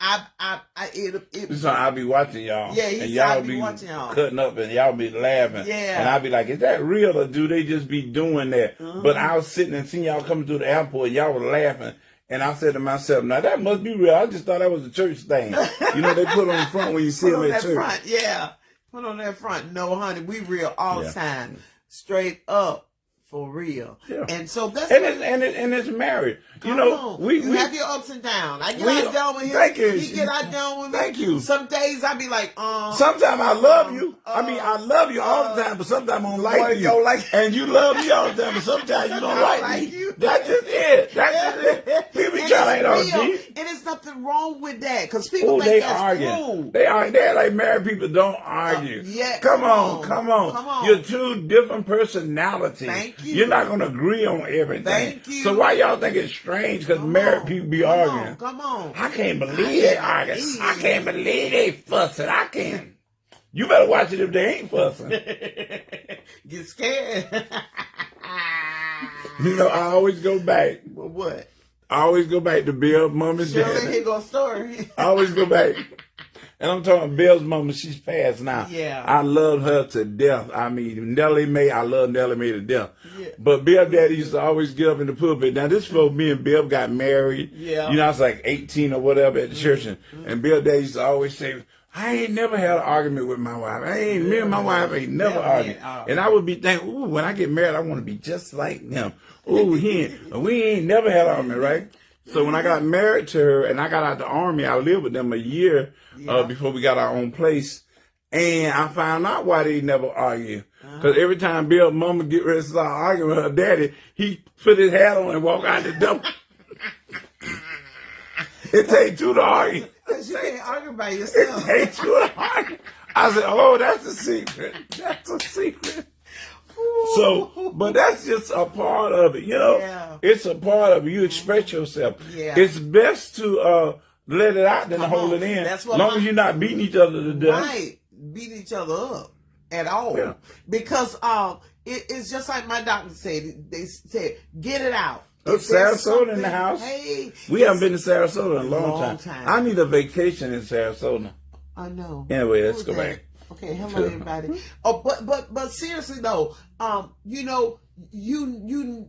I'll be watching y'all. Yeah, and y'all be watching y'all. Cutting up and y'all be laughing. Yeah. And I'll be like, is that real or do they just be doing that? But I was sitting and seeing y'all coming through the airport and y'all were laughing. And I said to myself, now that must be real. I just thought that was a church thing. You know, they put on the front when you see them at church. Front, yeah. Put on that front. No, honey, we real all the time. Straight up. For real. Yeah. And so that's and it's married. You know, we have your ups and downs. I get out down with him. Thank you. He get out down with me. Thank you. Some days I be like, sometimes I love you. I love you all the time, but sometimes I don't like you. And you love me all the time, but sometimes you don't like me. That's just it. People be trying to and there's nothing wrong with that. Because people think that's cool. They're like married people don't argue. Come on. You're two different personalities. Thank you. You're not going to agree on everything. Thank you. So why y'all think it's strange because married people be arguing? Come on. I can't believe they arguing. I can't believe they fussing. I can't. You better watch it if they ain't fussing. Get scared. You know, I always go back. Well, what? I always go back to Bill's mom and dad. Surely he gonna story. I always go back. And I'm talking Bill's mama, she's passed now. Yeah. I love her to death. I mean, I love Nellie Mae to death. Yeah. But Bill's daddy used to always get up in the pulpit. Now, this before me and Bill got married. Yeah. You know, I was like 18 or whatever at the church. And Bill's daddy used to always say, I ain't never had an argument with my wife. Me and my wife ain't never argued. And I would be thinking, ooh, when I get married, I want to be just like them. Ooh, we ain't never had an argument, right? So when I got married to her and I got out the army, I lived with them a year before we got our own place. And I found out why they never argue. Because every time Bill's mama get ready to start arguing with her daddy, he put his hat on and walk out the door. It takes two to argue. Because you can't argue by yourself. It takes two to argue. I said, oh, that's a secret. That's a secret. So, but that's just a part of it, you know. Yeah. It's a part of it. You express yourself. Yeah. It's best to let it out than to hold it in. That's as what long as you're not beating each other to death. Right. Beat each other up at all. Yeah. Because it's just like my doctor said. They said, get it out. Sarasota in the house. Hey, we haven't been to Sarasota in a long time. I need a vacation in Sarasota. I know. Anyway, let's go back. Okay, hello everybody. Oh, but seriously though, you know, you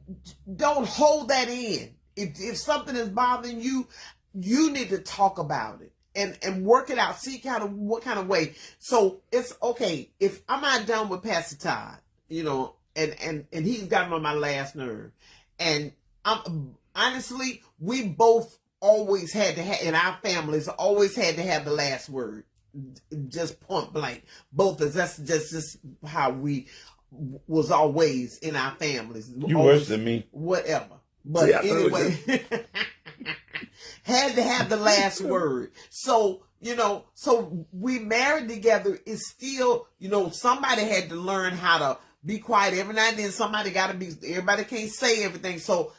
don't hold that in. If something is bothering you, you need to talk about it and work it out. See what kind of way. So it's okay if I'm not done with Pastor Todd, you know, and he's gotten on my last nerve, and honestly, we both always had to have in our families always had to have the last word. Just point blank, both of us. That's just how we was always in our families. You worse than me. Whatever, but see, anyway, had to have the last word. So you know, so we married together. It's still, you know, somebody had to learn how to be quiet every now and then. Somebody got to be. Everybody can't say everything. So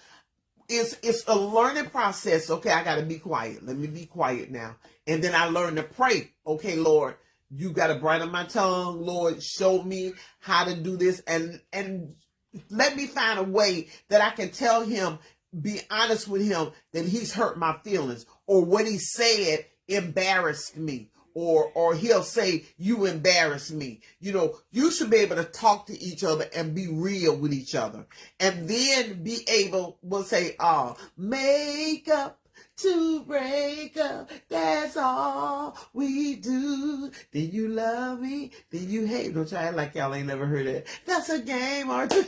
it's a learning process. Okay, I got to be quiet. Let me be quiet now. And then I learned to pray. Okay, Lord, you got to brighten my tongue. Lord, show me how to do this. And let me find a way that I can tell him, be honest with him, that he's hurt my feelings. Or what he said embarrassed me. Or he'll say, you embarrass me. You know, you should be able to talk to each other and be real with each other. And then be able, we'll say, make up to break up, that's all we do. Then you love me, then you hate. Don't try like y'all ain't never heard it. That's a game, aren't you?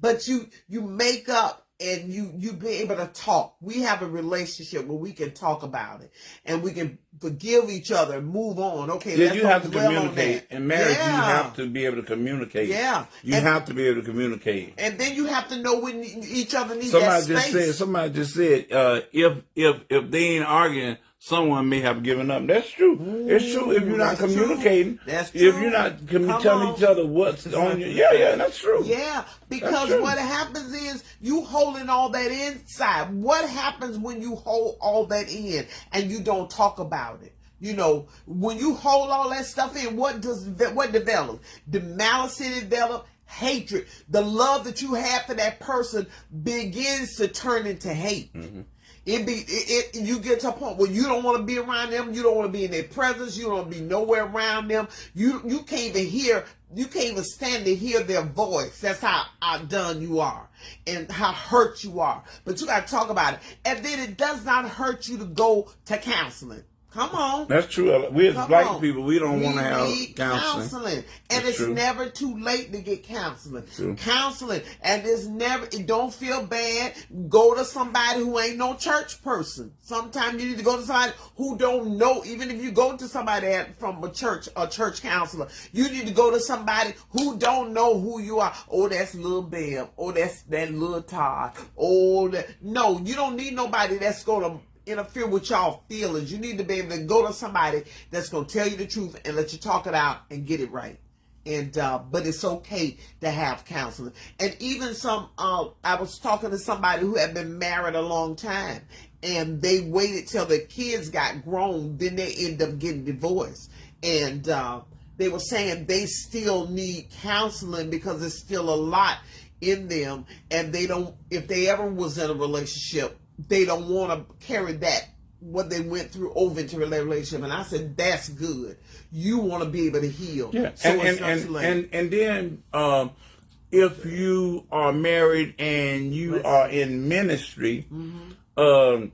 But you make up and you be able to talk. We have a relationship where we can talk about it and we can forgive each other and move on. Okay, yeah, you have to communicate. In marriage, you have to be able to communicate. Yeah. You have to be able to communicate. And then you have to know when each other needs that space. Somebody just said, if they ain't arguing, someone may have given up. That's true. Ooh, it's true. If you're not communicating, that's true. If you're not telling each other what's on you, yeah, that's true. Yeah, because what happens is you holding all that inside. What happens when you hold all that in and you don't talk about it? You know, when you hold all that stuff in, what develops? The malice develops. Hatred. The love that you have for that person begins to turn into hate. Mm-hmm. You get to a point where you don't want to be around them. You don't want to be in their presence. You don't want to be nowhere around them. You can't even hear. You can't even stand to hear their voice. That's how outdone you are and how hurt you are. But you got to talk about it. And then it does not hurt you to go to counseling. Come on. That's true. We as black people, we don't want to have counseling. And it's never too late to get counseling. True. Counseling. And it don't feel bad. Go to somebody who ain't no church person. Sometimes you need to go to somebody who don't know. Even if you go to somebody from a church counselor, you need to go to somebody who don't know who you are. Oh, that's little Bam. Oh, that's that little Todd. Oh, no, you don't need nobody that's going to interfere with y'all feelings. You need to be able to go to somebody that's going to tell you the truth and let you talk it out and get it right. And but it's okay to have counseling. And even I was talking to somebody who had been married a long time and they waited till the kids got grown, then they end up getting divorced. And they were saying they still need counseling because there's still a lot in them, and they don't, if they ever was in a relationship, they don't want to carry that, what they went through, over into a relationship. And I said, that's good. You want to be able to heal. Yeah. So and then if you are married and you are in ministry, mm-hmm.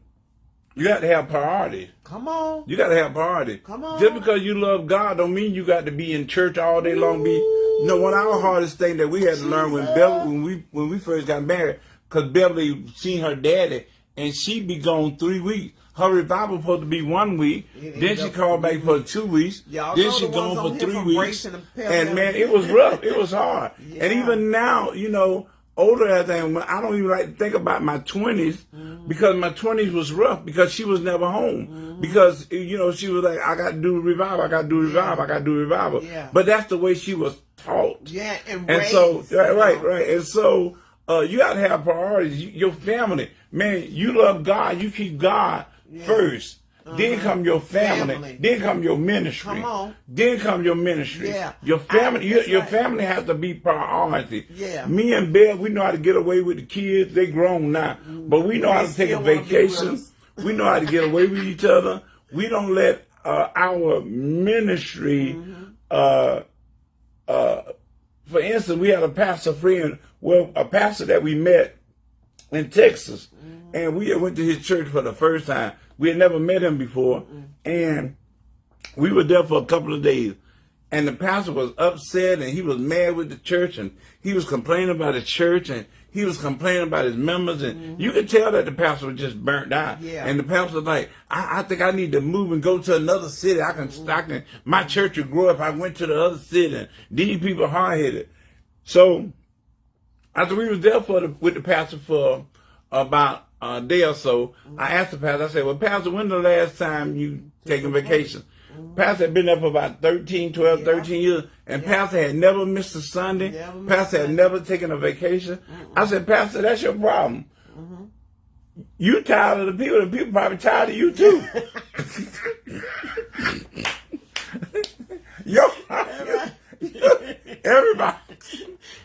You got to have priority. Come on. You got to have priority. Come on. Just because you love God don't mean you got to be in church all day long, be You know, one of our hardest things that we had to learn when we first got married, because Beverly seen her daddy, and she'd be gone 3 weeks. Her revival supposed to be 1 week. Then she called back for 2 weeks. Then she gone for 3 weeks. And man, it was rough. It was hard. Yeah. And even now, you know, older as I am, I don't even like to think about my 20s because my 20s was rough because she was never home. Because, you know, she was like, I got to do revival. I got to do revival. I got to do revival. Yeah. But that's the way she was taught. Yeah. And so, right. And so, you got to have priorities. Your family, man, you love God. You keep God first. Then come your family. Then come your ministry. Come on. Then come your ministry. Yeah. Your family. Your family has to be priority. Yeah. Me and Bev, we know how to get away with the kids. They grown now, but we know how to take a vacation. We know how to get away with each other. We don't let our ministry. For instance, we had a pastor friend. Well, a pastor that we met in Texas, and we went to his church for the first time. We had never met him before, and we were there for a couple of days. And the pastor was upset, and he was mad with the church, and he was complaining about the church, and he was complaining about his members, and you could tell that the pastor was just burnt out. Yeah. And the pastor was like, I think I need to move and go to another city. My church would grow if I went to the other city. And these people are hard-headed. So after we was there with the pastor for about a day or so, I asked the pastor, I said, well, Pastor, when's the last time you taken vacation? Pastor had been there for about 13 years, and Pastor had never missed a Sunday. Pastor had never taken a vacation. I said, Pastor, that's your problem. You tired of the people probably tired of you too.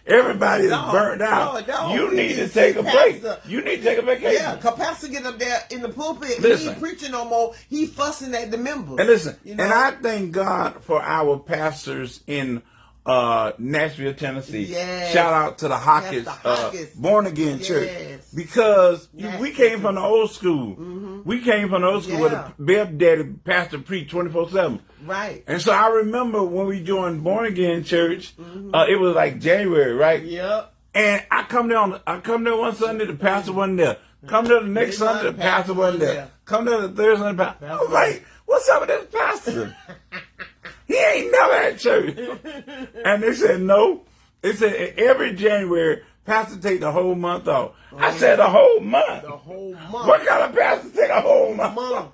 Everybody is burnt out. You need to take a break. You need to take a vacation. Yeah, because Pastor get up there in the pulpit, he ain't preaching no more. He fussing at the members. And listen, and I thank God for our pastors in Nashville, Tennessee. Yes. Shout out to the Hawkins, Born Again Church. Because we came from the old school. We came from the old school where the Bev Daddy pastor preached 24/7. Right. And so I remember when we joined Born Again Church, it was like January, right? Yep. And I come there one Sunday, the pastor wasn't there. Come there the next Sunday, the pastor wasn't there. Come there the third Sunday, the pastor. I was like, what's up with this pastor? He ain't never at church. And they said, no. They said every January, pastor take the whole month off. I said the whole month. The whole month. What kind of pastor take a whole month?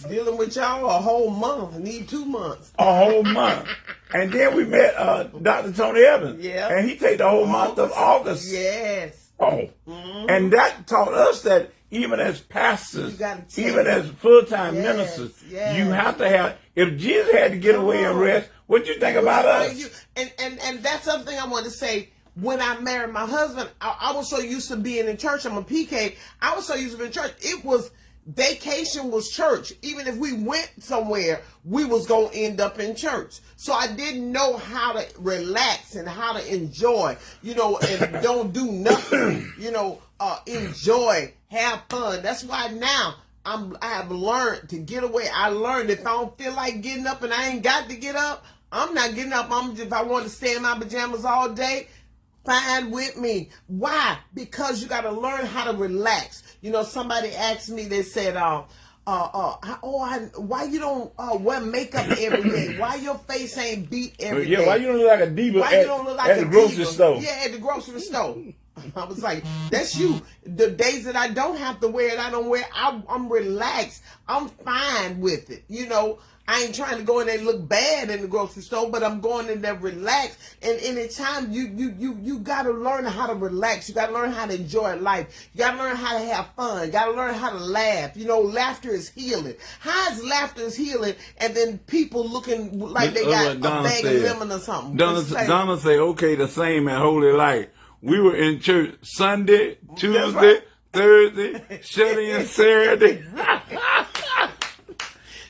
Dealing with y'all a whole month. Need 2 months. A whole month. And then we met Dr. Tony Evans. Yeah. And he take the whole month of August. Yes. Oh. And that taught us that even as pastors, even as full-time ministers, you have to have, if Jesus had to get away and rest, what you think about us? And that's something I want to say. When I married my husband, I was so used to being in church. I'm a PK. I was so used to being in church. It was, vacation was church. Even if we went somewhere, we was going to end up in church. So I didn't know how to relax and how to enjoy, and don't do nothing, enjoy, have fun. That's why now I have learned to get away. I learned if I don't feel like getting up and I ain't got to get up, I'm not getting up. If I want to stay in my pajamas all day, fine with me. Why? Because you got to learn how to relax. Somebody asked me, they said, why you don't wear makeup every day? Why your face ain't beat every day? Why you don't look like a diva at the grocery store? Yeah, at the grocery store. I was like, that's you. The days that I don't have to wear it, I don't wear it. I'm relaxed. I'm fine with it. I ain't trying to go in there and look bad in the grocery store, but I'm going in there relaxed. And anytime you got to learn how to relax. You got to learn how to enjoy life. You got to learn how to have fun. You got to learn how to laugh. Laughter is healing. How is laughter is healing and then people looking like they got a bag of lemon or something? Donna say, okay, the same at Holy Light. We were in church Sunday, Tuesday, Thursday, shut-in Saturday.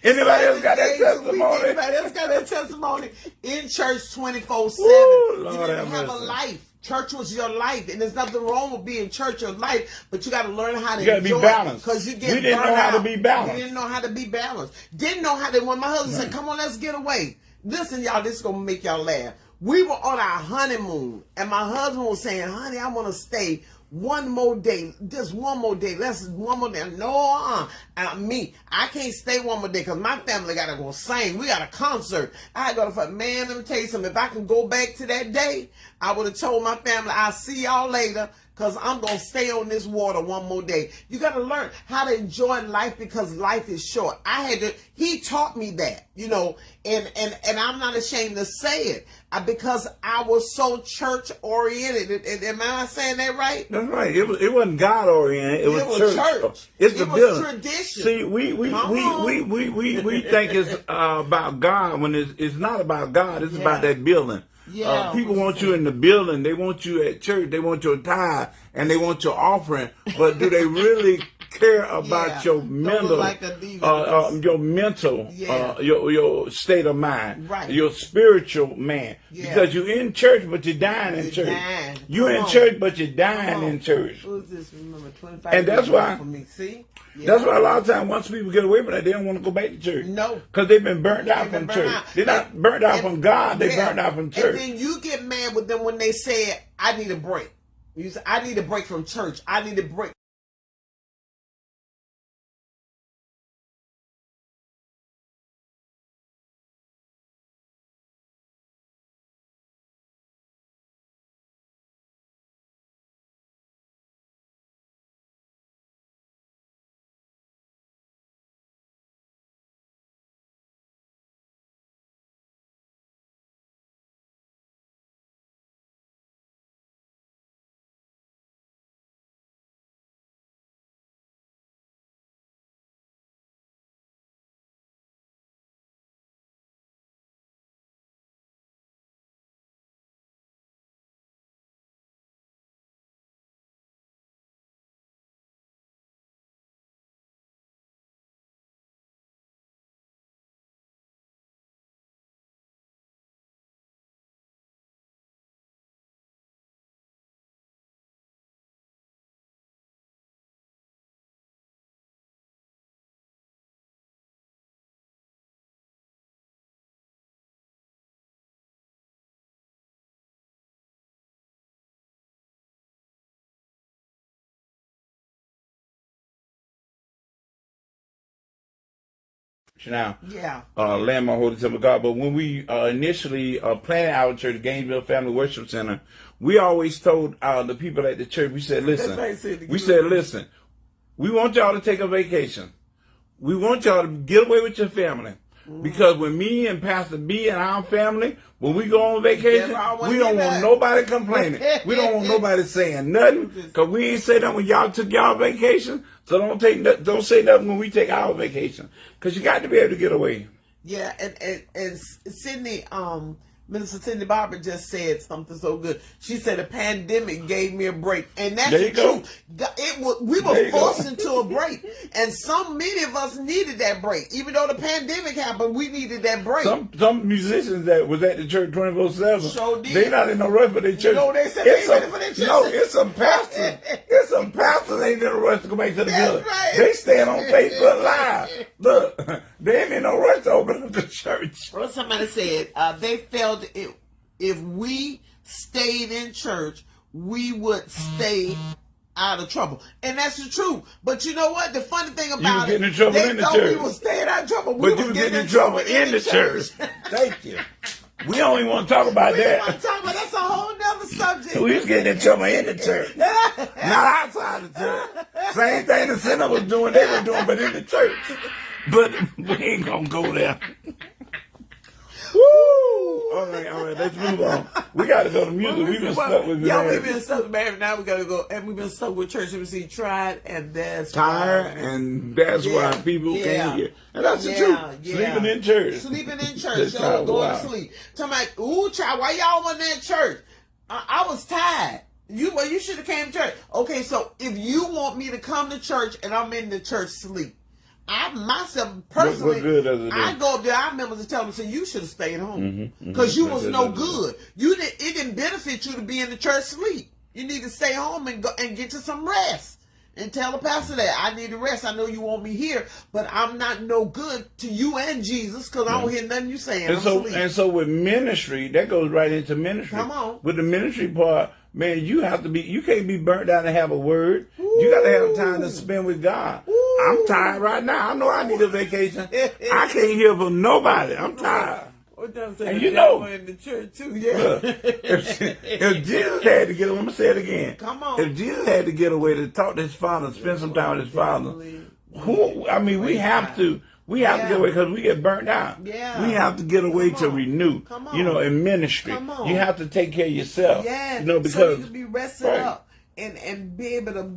Anybody else got that testimony? Anybody else got that testimony? In church 24/7. You didn't have a life. Church was your life, and there's nothing wrong with being church your life, but you got to learn how to enjoy be balanced. Because you get we didn't know how to be balanced. We didn't know how to be balanced. Didn't know how to. When my husband said, "Come on, let's get away." Listen, y'all, this is gonna make y'all laugh. We were on our honeymoon, and my husband was saying, honey, I want to stay one more day, just one more day. Let's one more day. No, I can't stay one more day because my family got to go sing. We got a concert. I got to, man, let me tell you something. If I can go back to that day, I would have told my family, I'll see y'all later because I'm going to stay on this water one more day. You got to learn how to enjoy life because life is short. He taught me that, you know, and I'm not ashamed to say it because I was so church oriented. Am I saying that right? That's right. It wasn't God oriented. It was church. It's the building. Tradition. See, we think it's about God when it's not about God. It's about that building. Yeah, people want you in the building. They want you at church. They want your tithe and they want your offering. But do they really care about your mental, your state of mind, right? Your spiritual man. Yeah. Because you're in church, but you're dying in church. You're in church, but you're dying in church. Who's this? Remember, 25 and that's why. For me. See? Yeah. That's why a lot of times once people get away from that, they don't want to go back to church. No. Because they've been burnt out from church. They're not burnt out from God. They're burnt out from church. And then you get mad with them when they say, I need a break. You say, I need a break from church. I need a break. Now, Lamb on Holy Temple of God. But when we initially planted our church, Gainesville Family Worship Center, we always told the people at the church, we said, listen, we want y'all to take a vacation. We want y'all to get away with your family. Because when me and Pastor B and our family, when we go on vacation, we don't want nobody complaining. We don't want nobody saying nothing. Because we ain't say that when y'all took y'all vacation. So don't say nothing when we take our vacation. Because you got to be able to get away. Yeah, and Sydney, Minister Cindy Barber just said something so good. She said the pandemic gave me a break, and that's the truth. We were forced into a break, and many of us needed that break. Even though the pandemic happened, we needed that break. Some musicians that was at the church 24/7, sure did. They not in no rush for their church. No, they said they ready for their church. No, it's some pastors. It's some pastors ain't in a rush to go back to the building. Right. They stand on Facebook Live. Look, they ain't in no rush to open up the church. Well, somebody said they felt if we stayed in church, we would stay out of trouble. And that's the truth. But you know what? The funny thing about it, in trouble in the church. We were staying out of trouble. But you were getting in trouble in the church. Thank you. We don't even want to talk about that. Want to talk about that's a whole nother subject. We was getting in trouble in the church. Not outside the church. Same thing the sinner was doing, they were doing, but in the church. But we ain't gonna go there. Woo! All right, let's move on. We got to go to music. We've been stuck with we've been stuck with marriage. Now we got to go, and we've been stuck with church. We see tried, and that's tired, and that's why people can't hear. And that's the truth. Sleeping in church. Sleeping in church. Yo, going to sleep. Talking about, ooh, child, why y'all wasn't at church? I was tired. You should have came to church. Okay, so if you want me to come to church and I'm in the church sleep, I myself personally, I go up there. I remember to tell them, say you should have stayed home because you was no good. It didn't benefit you to be in the church sleep. You need to stay home and go and get you some rest. and tell the pastor that I need to rest. I know you want me here, but I'm not no good to you and Jesus because I don't hear nothing you saying. And so with ministry, that goes right into ministry. Come on. With the ministry part, man, you can't be burnt out and have a word. Ooh. You got to have time to spend with God. Ooh. I'm tired right now. I know I need a vacation. I can't hear from nobody. I'm tired. And you know, in the church too, yeah. if Jesus had to get away, I'm gonna say it again. Come on. If Jesus had to get away to talk to his father, spend some time with his father, we have to get away because we get burnt out. Yeah. We have to get away to renew. In ministry, you have to take care of yourself. Yeah. Because so you can be rested up. And be able to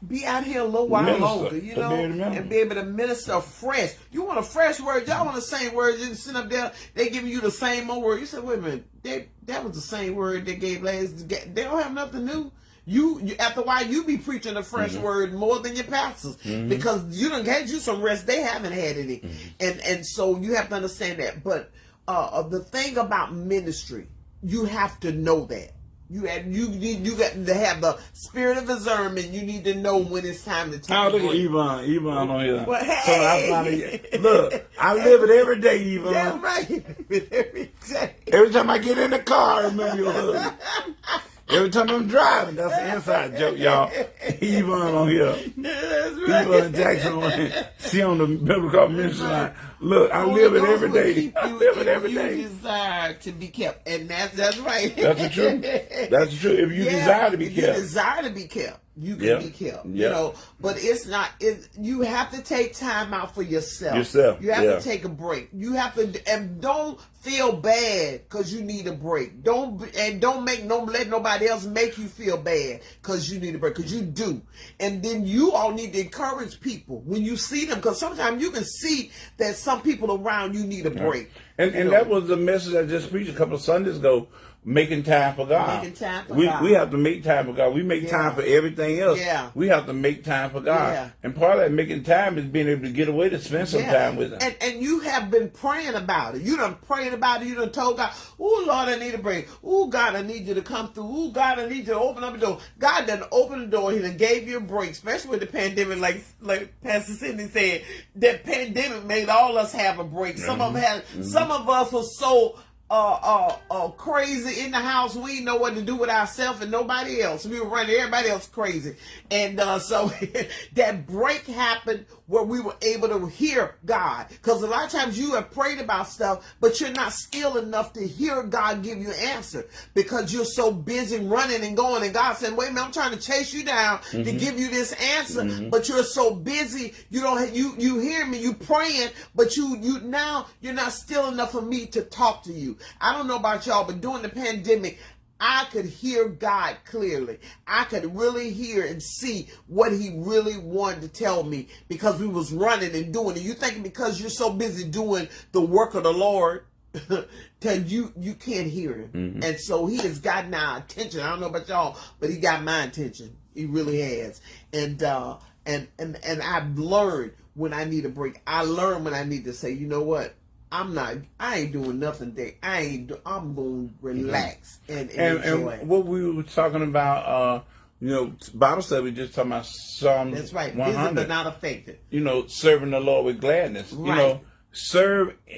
be out here a little while longer, and be able to minister fresh. You want a fresh word? Y'all want the same word? You sit up there, they giving you the same old word. You said, wait a minute, that was the same word they gave last. They don't have nothing new. You after a while, you be preaching a fresh word more than your pastors because you done had you some rest. They haven't had any, and so you have to understand that. But the thing about ministry, you have to know that. You got to have the spirit of discernment. You need to know when it's time to take a break. Look at Yvonne on here. Well, hey. Look, I live it every day, Yvonne. That's right. Every day. Every time I get in the car, I remember your husband. Every time I'm driving, that's an inside joke, y'all. Yvonne on here. That's right. Yvonne Jackson on here. She on the biblical ministry line. Look, I live it every day. I live it every day. You desire to be kept, and that's right. That's the truth. That's the truth. If you desire to be kept, you desire to be kept, you can be kept. You know, but it's not. You have to take time out for yourself. You have to take a break. You have to, and don't feel bad because you need a break. Don't let nobody else make you feel bad because you need a break, because you do. And then you all need to encourage people when you see them, because sometimes you can see that some people around you need a break. And that was the message I just preached a couple of Sundays ago. Making time for God. Making time for God. We have to make time for God. We make time for everything else. Yeah. We have to make time for God. Yeah. And part of that making time is being able to get away to spend some time with Him. And you have been praying about it. You done prayed about it. You done told God, oh, Lord, I need a break. Oh, God, I need you to come through. Oh, God, I need you to open up the door. God done opened the door. He done gave you a break, especially with the pandemic. Like Pastor Sidney said, that pandemic made all us have a break. Some of us were so crazy in the house. We didn't know what to do with ourselves and nobody else. We were running everybody else crazy. And so that break happened where we were able to hear God. Because a lot of times you have prayed about stuff, but you're not still enough to hear God give you an answer because you're so busy running and going. And God said, wait a minute, I'm trying to chase you down to give you this answer, but you're so busy. You don't. You hear me. You praying, but you're not still enough for me to talk to you. I don't know about y'all, but during the pandemic, I could hear God clearly. I could really hear and see what He really wanted to tell me because we was running and doing it. You think because you're so busy doing the work of the Lord that you can't hear Him. And so He has gotten our attention. I don't know about y'all, but He got my attention. He really has. And I've learned when I need a break. I learned when I need to say, you know what? I ain't doing nothing today. I'm going to relax and enjoy. And what we were talking about, Bible study, we just talking about Psalm 100. That's right. Busy but not affected. Serving the Lord with gladness. Right.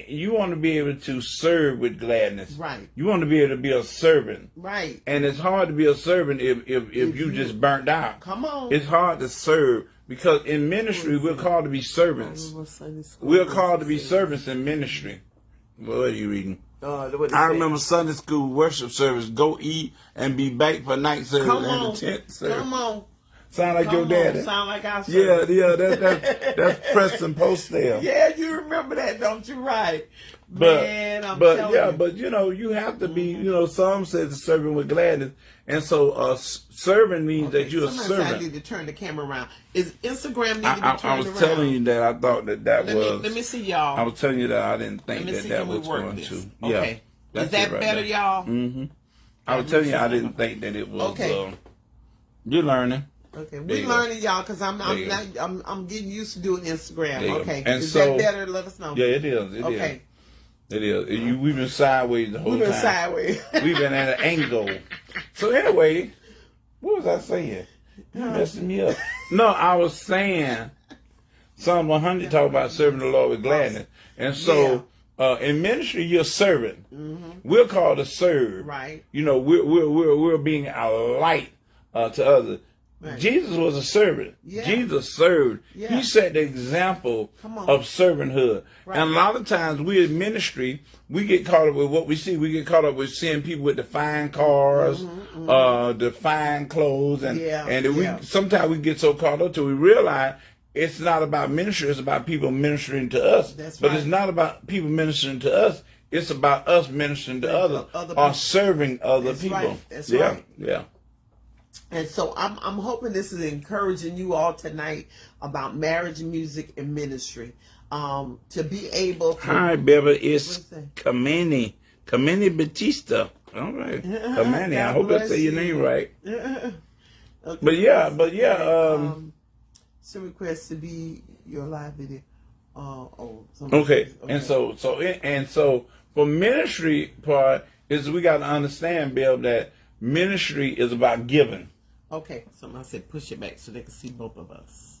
You want to be able to serve with gladness. Right. You want to be able to be a servant. Right. And it's hard to be a servant if you just burnt out. Come on. It's hard to serve. Because in ministry, we're called to be servants. We're called to be servants in ministry. What are you reading? I remember Sunday school worship service. Go eat and be back for night service and the tent service. Come on. Sound like your daddy. Sound like our service. Yeah. That's Preston Postdale. Yeah, you remember that, don't you? Right. Man, I'm telling you. But you have to be. Some says serving with gladness, and so serving means that you're a servant. I need to turn the camera around. Is Instagram need to be turned around? I was telling you that I thought that was. Let me see y'all. I was telling you that I didn't think that was going to. Okay. Yeah, is that better, y'all? I was telling you I didn't think that it was. Okay. You're learning. Okay, we're learning, y'all, because I'm getting used to doing Instagram. Okay, and is that better? Let us know. Yeah, it is. It is. We've been sideways the whole time. We've been sideways. We've been at an angle. So anyway, what was I saying? You messing me up. No, I was saying Psalm 100 talk about serving the Lord with gladness. And so in ministry, you're serving. We're called to serve. Right. You know, we're being a light to others. Right. Jesus was a servant. Yeah. Jesus served. Yeah. He set the example of servanthood. Right. And a lot of times we in ministry, we get caught up with what we see. We get caught up with seeing people with the fine cars, the fine clothes, and sometimes we get so caught up till we realize it's not about ministry. It's about people ministering to us. But it's not about people ministering to us. It's about us ministering to others or serving other people. Right. That's right. Yeah. And so I'm hoping this is encouraging you all tonight about marriage, music, and ministry. To be able to... Hi, Beba. It's Kameni Batista. All right. Kameni. I hope I say your name right. Okay. But yeah. Some requests to be your live video. Okay. And so for ministry part is we got to understand, Bill, that ministry is about giving. Okay, somebody said push it back so they can see both of us.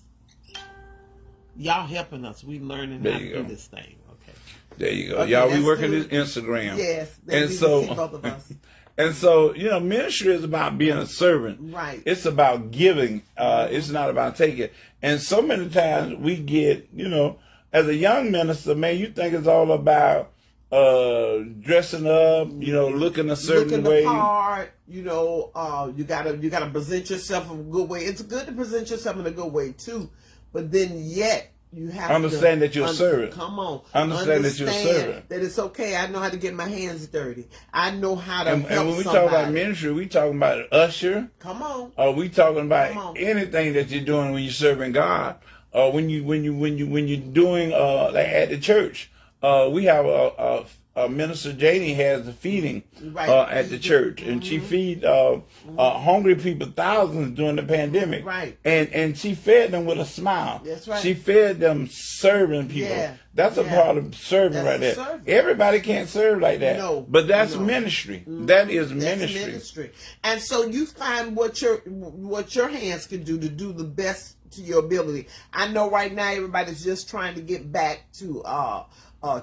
Y'all helping us. We learning how to do this thing. Okay. There you go. Okay, y'all, we working this Instagram. Yes. And so, see both of us. And so, you know, ministry is about being a servant. Right. It's about giving. It's not about taking. And so many times we get, you know, as a young minister, man, you think it's all about dressing up, you know, looking a certain way. Looking the part, you know, you gotta present yourself in a good way. It's good to present yourself in a good way too, but then yet you have understand that you're a servant. Come on, understand that you're a servant. That it's okay. I know how to get my hands dirty. I know how to help and when we somebody. talk about ministry, we talking about an usher. Come on. Or we talking about anything that you're doing when you're serving God. Or when you're doing like at the church. We have Minister Janie has the feeding at the church, and she feed hungry people, thousands during the pandemic. Right. And she fed them with a smile. That's right. She fed them serving people. Yeah. That's a part of serving right there. Serving. Everybody can't serve like that. No. But that's ministry. That is ministry. Ministry. And so you find what your hands can do to do the best to your ability. I know right now everybody's just trying to get back to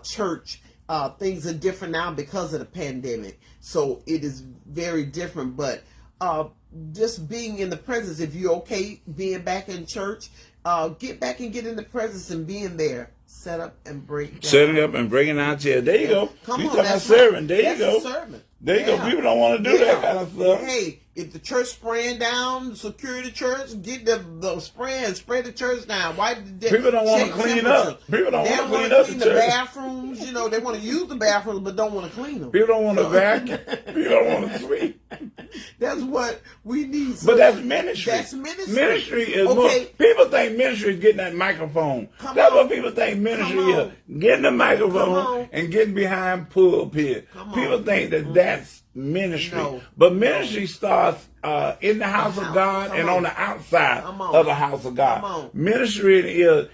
church. Things are different now because of the pandemic, so it is very different. But just being in the presence, if you're okay being back in church, get back and get in the presence and being there. Set up and break down. Setting up and breaking out here. There you go. Come on, that's serving. There that's you go. Serving. There you go. People don't want to do that kind of stuff. Hey, if the church spraying down, secure the church, get the spray and spray the church down. People don't want to clean up. People don't want to clean up the bathrooms. You know, they want to use the bathrooms, but don't want to clean them. People don't want to vacuum. People don't want to sweep. That's what we need. But that's ministry. That's ministry. Ministry is more. People think ministry is getting that microphone. That's what people think ministry is. Getting the microphone and getting behind pulpit. People think that that's ministry. No. But ministry starts in the house of God and on the outside of the house of God. Ministry is,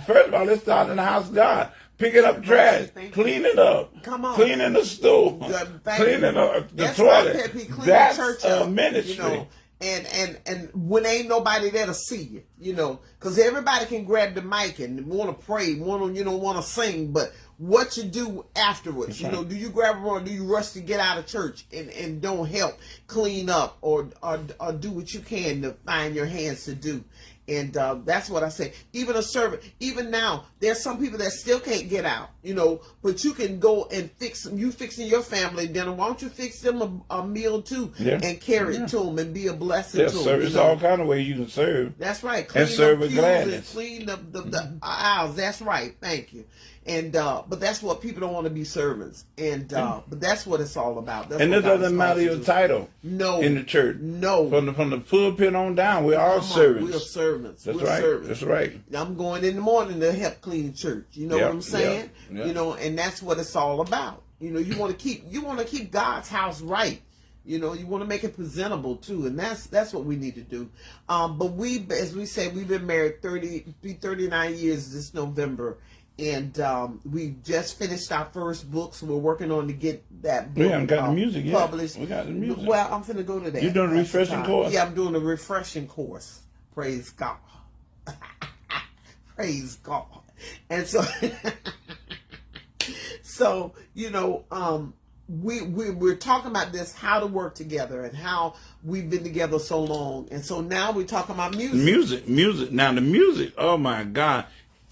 first of all, let's start in the house of God. Picking up trash, cleaning up, cleaning the stool, cleaning the toilet. That's ministry. You know, and when ain't nobody there to see you, you know, because everybody can grab the mic and want to pray, want to sing, but what you do afterwards, you know, do you grab or do you rush to get out of church and don't help clean up or do what you can to find your hands to do? And that's what I say. Even a servant, even now, there's some people that still can't get out, you know, but you can go and fix them. You fixing your family dinner. Why don't you fix them a meal too and carry it to them and be a blessing to them? There's all kind of ways you can serve. That's right. Clean and serve with gladness. And clean the aisles. That's right. Thank you. And but that's what people don't want to be servants. And but that's what it's all about. That's and it doesn't matter your title. No. In the church. No. From the pulpit on down, we're all servants. We're servants. That's we're right. Servants. That's right. I'm going in the morning to help clean the church. You know what I'm saying? You know, and that's what it's all about. You know, you want to keep God's house right. You know, you want to make it presentable too, and that's what we need to do. But as we say, we've been married 39 years this November, And we just finished our first book, so we're working on to get that book We haven't got the music yet. published. We got the music. Well, I'm finna go to that. You doing a refreshing course? Yeah, I'm doing a refreshing course. Praise God. Praise God. And so, so you know, we're talking about this, how to work together, and how we've been together so long. And so now we're talking about music. Music. Now the music. Oh my God.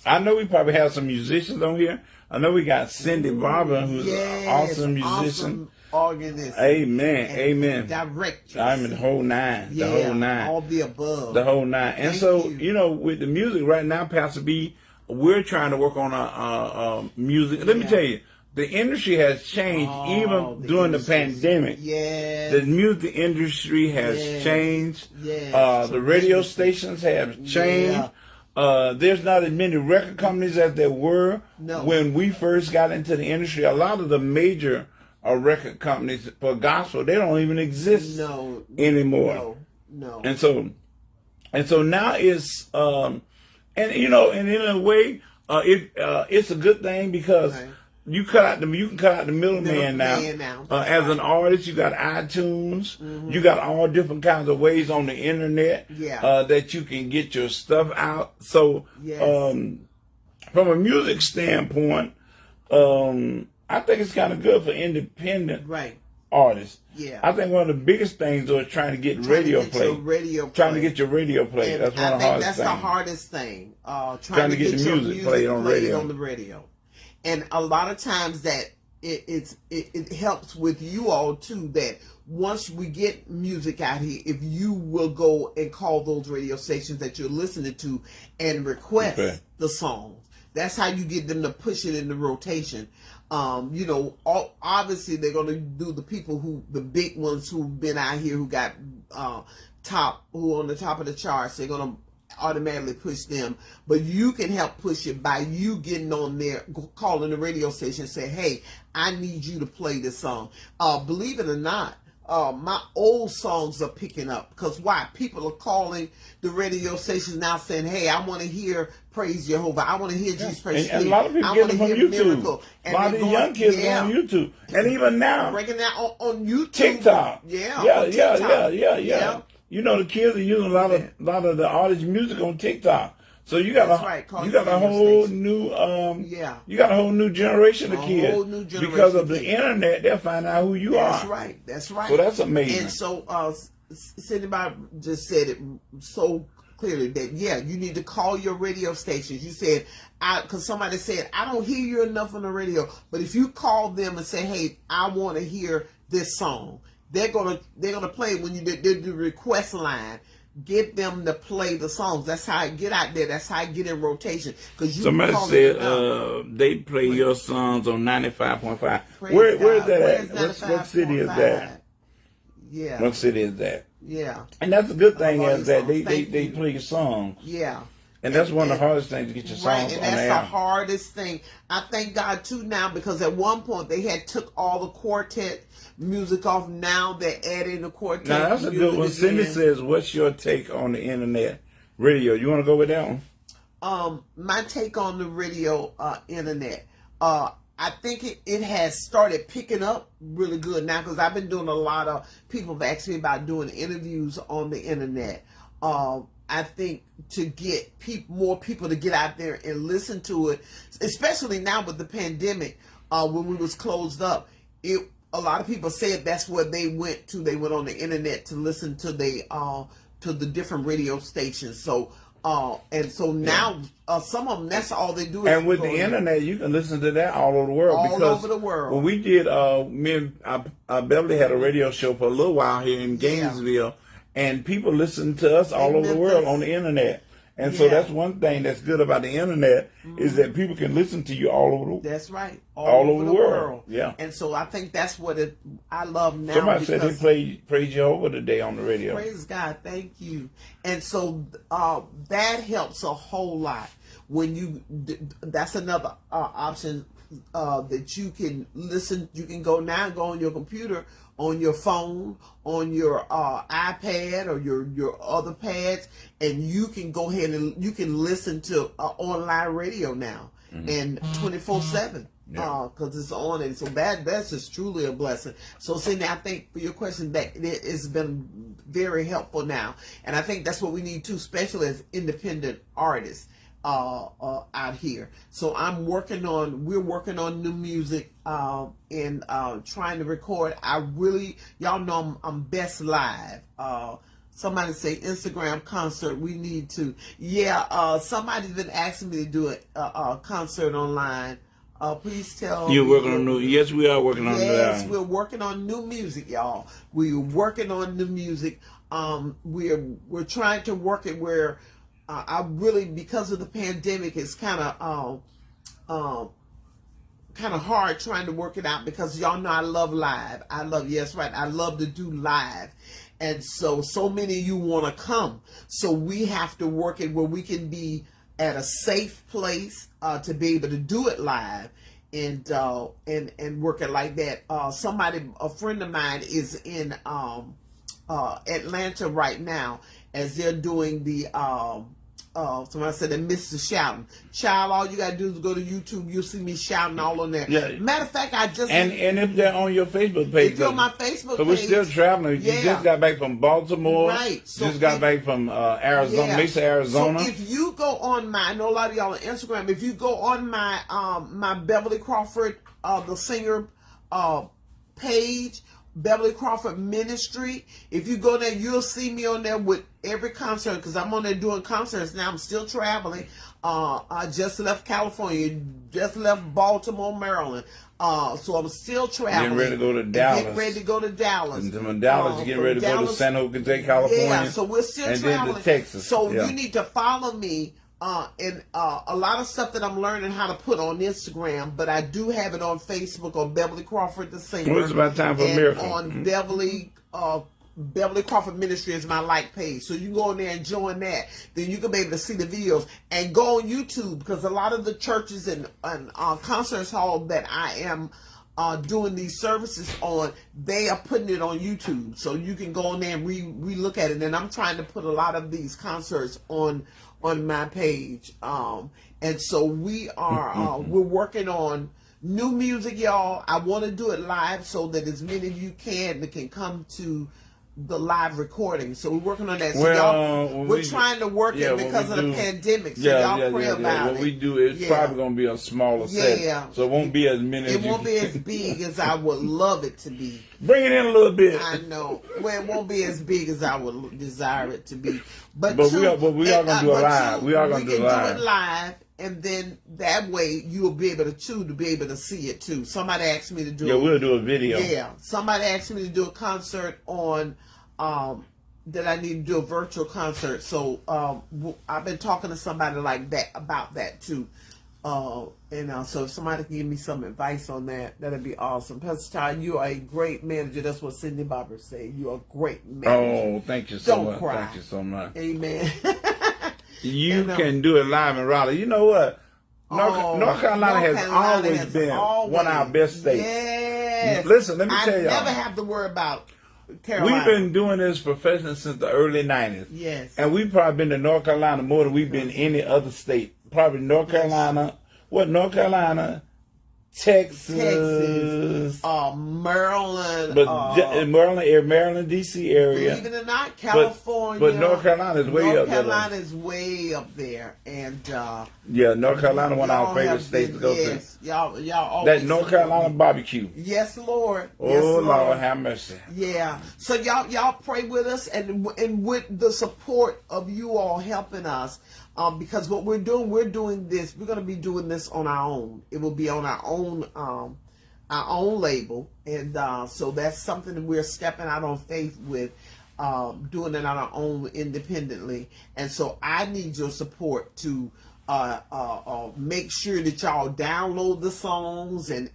I know we probably have some musicians on here. I know we got Cindy Barber, who's an awesome musician. Awesome organist. Amen. Director. I'm in the whole nine. Yeah, the whole nine. all the above. The whole nine. And Thank so, you. with the music right now, Pastor B, we're trying to work on our music. Let me tell you, the industry has changed even during the pandemic. Yes. The music industry has changed. Yes. The radio stations have changed. There's not as many record companies as there were when we first got into the industry. A lot of the major record companies for gospel, they don't even exist anymore. No. And so now it's and in a way it's a good thing because you can cut out the middleman now. As an artist, you got iTunes. You got all different kinds of ways on the internet that you can get your stuff out. So from a music standpoint, I think it's kind of good for independent artists. Yeah. I think one of the biggest things is trying to get radio play. Trying to get your radio play. And that's one of the hardest things. That's the hardest thing. Trying to get the music played on the radio. And a lot of times that it helps with you all too, that once we get music out here, if you will go and call those radio stations that you're listening to and request the songs, that's how you get them to push it in the rotation. Obviously they're going to do the big ones who've been out here, who got who on the top of the charts. They're going to automatically push them, but you can help push it by you getting on there, calling the radio station and say, hey, I need you to play this song. Believe it or not, my old songs are picking up. Because why? People are calling the radio stations now saying, hey, I want to hear Praise Jehovah. I want to hear Jesus Praise. And a lot of people get it from YouTube. Miracle. A lot of young kids go on YouTube. And even now, breaking that on YouTube. TikTok. Yeah. Yeah. The kids are using a lot of the artist music on TikTok. So you got a whole new generation of kids. Because of the internet, they'll find out who you are. That's right. So that's amazing. And so Cindy Bob just said it so clearly that you need to call your radio stations. You said, because somebody said, I don't hear you enough on the radio. But if you call them and say, hey, I want to hear this song, they're gonna play it when you did the request line. Get them to play the songs. That's how I get out there. That's how I get in rotation. Because somebody said they play your songs on 95.5. Where is that at? What city is that? Yeah. What city is that? Yeah. And that's a good thing is that they play your songs. Yeah. And that's one of the hardest things to get your songs on and that's the the hardest thing. I thank God too now, because at one point they had took all the quartet music off. Now they're adding the quartet. Now that's a good one. Cindy says, "What's your take on the internet radio?" You want to go with that one? My take on the radio internet. I think it has started picking up really good now, because I've been doing a lot of people have asked me about doing interviews on the internet. I think to get more people to get out there and listen to it, especially now with the pandemic, when we was closed up, a lot of people said that's where they went to. They went on the internet to listen to the different radio stations. So now some of them, that's all they do. And with the internet, you can listen to that all over the world. All over the world. When we did, me and Beverly had a radio show for a little while here in Gainesville. And people listen to us all over the world on the internet. And so that's one thing that's good about the internet is that people can listen to you all over the world. That's right. All over the world. Yeah. And so I think that's what I love now. Somebody said they played Praise Jehovah today on the radio. Praise God. Thank you. And so that helps a whole lot. That's another option that you can listen. You can go on your computer, on your phone, on your iPad or your other pads, and you can go ahead and you can listen to online radio now. and 24/7. Because it's on, and so that's just truly a blessing. So, Cindy, I think for your question, that it has been very helpful now, and I think that's what we need too, especially as independent artists out here. So we're working on new music and trying to record. Y'all know I'm best live. Somebody say Instagram concert. We need to. Yeah, somebody's been asking me to do a concert online. Please tell you're working on new. Yes, we are working on. Yes, we're working on new music, y'all. We're working on new music. We're trying to work it where I really, because of the pandemic, it's kind of hard trying to work it out, because y'all know I love live. I love to do live. And so many of you want to come. So we have to work it where we can be at a safe place to be able to do it live and work it like that. A friend of mine is in Atlanta right now, as they're doing the somebody said they missed the shouting. Child, all you gotta do is go to YouTube. You'll see me shouting all on there. Yeah. Matter of fact, I just and if they're on your Facebook page, if you're on my Facebook page, but we're still traveling. Yeah. You just got back from Baltimore, right? So just got back from Arizona, yeah. Mesa, Arizona. So if you go on I know a lot of y'all on Instagram. If you go on my my Beverly Crawford, the singer page, Beverly Crawford Ministry. If you go there, you'll see me on there with every concert, because I'm on there doing concerts now. I'm still traveling. I just left California, just left Baltimore, Maryland. So I'm still traveling. Getting ready to go to Dallas. Getting ready to go to Dallas. And from Dallas, getting ready to go to San Jose, California. Yeah, so we're still and traveling. Then to Texas. So you need to follow me. And a lot of stuff that I'm learning how to put on Instagram, but I do have it on Facebook on Beverly Crawford the singer. Well, it's about time for a miracle. On Beverly Crawford Ministry is my like page, so you go in there and join that. Then you can be able to see the videos and go on YouTube, because a lot of the churches and concerts hall that I am doing these services on, they are putting it on YouTube, so you can go in there and re-look at it. And I'm trying to put a lot of these concerts on my page, and so we are we're working on new music, y'all. I want to do it live so that as many of you can come to the live recording. So we're working on that. So y'all, we're trying to work it because of the pandemic. So y'all pray about it. What we do is probably going to be a smaller set. So it won't be as many. It won't be as big as I would love it to be. Bring it in a little bit. I know. Well, it won't be as big as I would desire it to be. But we are going to do it live. We are going to do it live. We can do it live. And then that way you'll be able to see it too. Somebody asked me to do we'll do a video. Yeah. Somebody asked me to do a concert on that I need to do a virtual concert. So I've been talking to somebody like that about that too. So if somebody can give me some advice on that, that'd be awesome. Pastor Ty, you are a great manager. That's what Cindy Barber said. You are a great manager. Oh, thank you so much. Don't cry. Thank you so much. Amen. You can do it live in Raleigh. You know what? North Carolina has always been one of our best states. Yes. Listen, let me tell y'all. I never have to worry about Carolina. We've been doing this profession since the early 90s. Yes. And we've probably been to North Carolina more than we've been any other state. Probably North Carolina. What, North Carolina? Texas, Maryland, Maryland, D.C. area. Believe it or not, California. But North Carolina is way up there. North Carolina is way up there, and North Carolina, one of our favorite states to go to. Yes, y'all always that North Carolina barbecue. Yes, Lord. Oh, yes, Lord, have mercy. Yeah. So y'all pray with us, and with the support of you all helping us. Because what we're doing this. We're going to be doing this on our own. It will be on our own label, and so that's something that we're stepping out on faith with, doing it on our own independently. And so I need your support to make sure that y'all download the songs, and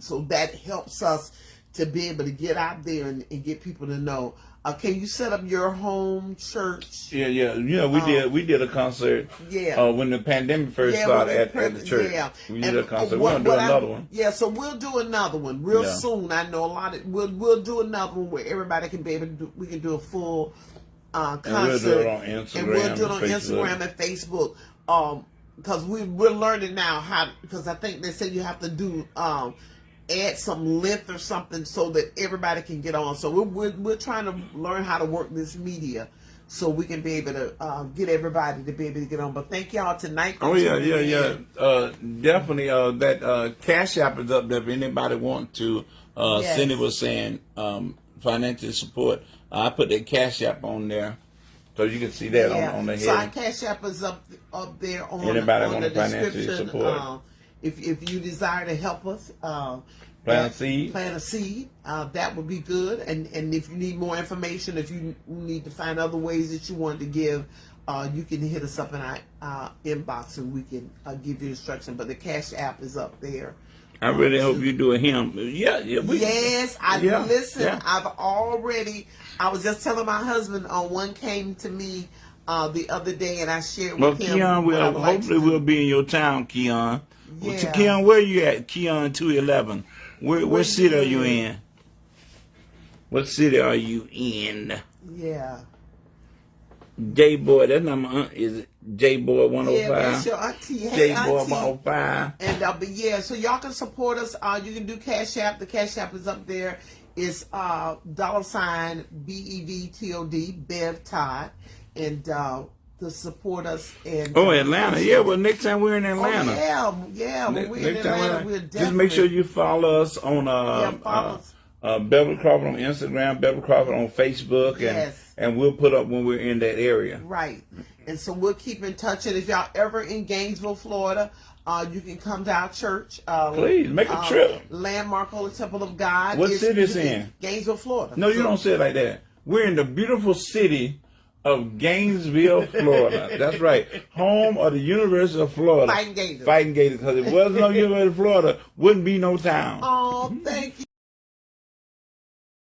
so that helps us to be able to get out there and get people to know. Can you set up your home church? Yeah. You know, we did a concert. Yeah. When the pandemic first started at the church. Yeah. We did a concert. We're gonna do another one. Yeah. So we'll do another one real soon. I know a lot of. We'll do another one where everybody can be able to do. We can do a full concert. And we'll do it on Instagram. And we'll do it on Instagram and Facebook. because we're learning now how, because I think they said you have to do add some length or something so that everybody can get on. So we're trying to learn how to work this media so we can be able to get everybody to be able to get on. But thank y'all tonight. Oh yeah. Definitely. That Cash App is up there. If anybody want to, Yes. Cindy was saying financial support. I put that Cash App on there, so you can see that on the head. So our Cash App is up there on, Anybody on want the to financially description. support? If you desire to help us, Plant a seed. Plant a seed. That would be good. And if you need more information, if you need to find other ways that you want to give, you can hit us up in our inbox and we can give you instruction. But the Cash App is up there. I really hope you do a hymn. Yeah. Yes, listen. Yeah. I was just telling my husband. One came to me the other day, and I shared Well, with him. Keon, hopefully we'll be in your town, Keon. Yeah. Keon, where you at? Keon 211. What city are you in? What city are you in? Yeah. J Boy, that's not my aunt. Is it J Boy 105? Yeah, that's your auntie. Hey, J Boy auntie. 105. And but yeah, so y'all can support us. You can do Cash App. The Cash App is up there. It's $ BEVTOD Bev Todd, and to support us. And Atlanta. Yeah, well, next time we're in Atlanta. Oh, yeah. When we're in Atlanta, we're definitely. Just make sure you follow us on Beverly Crawford on Instagram, Beverly Crawford on Facebook, and we'll put up when we're in that area. Right. And so we'll keep in touch. And if y'all ever in Gainesville, Florida, you can come to our church. Please, make a trip. Landmark Holy Temple of God. What city is in? Gainesville, Florida. No, you don't say it like that. We're in the beautiful city of Gainesville, Florida. That's right. Home of the University of Florida. Fighting Gators. Fighting Gators. Because if it wasn't no University of Florida, wouldn't be no town. Oh, thank you.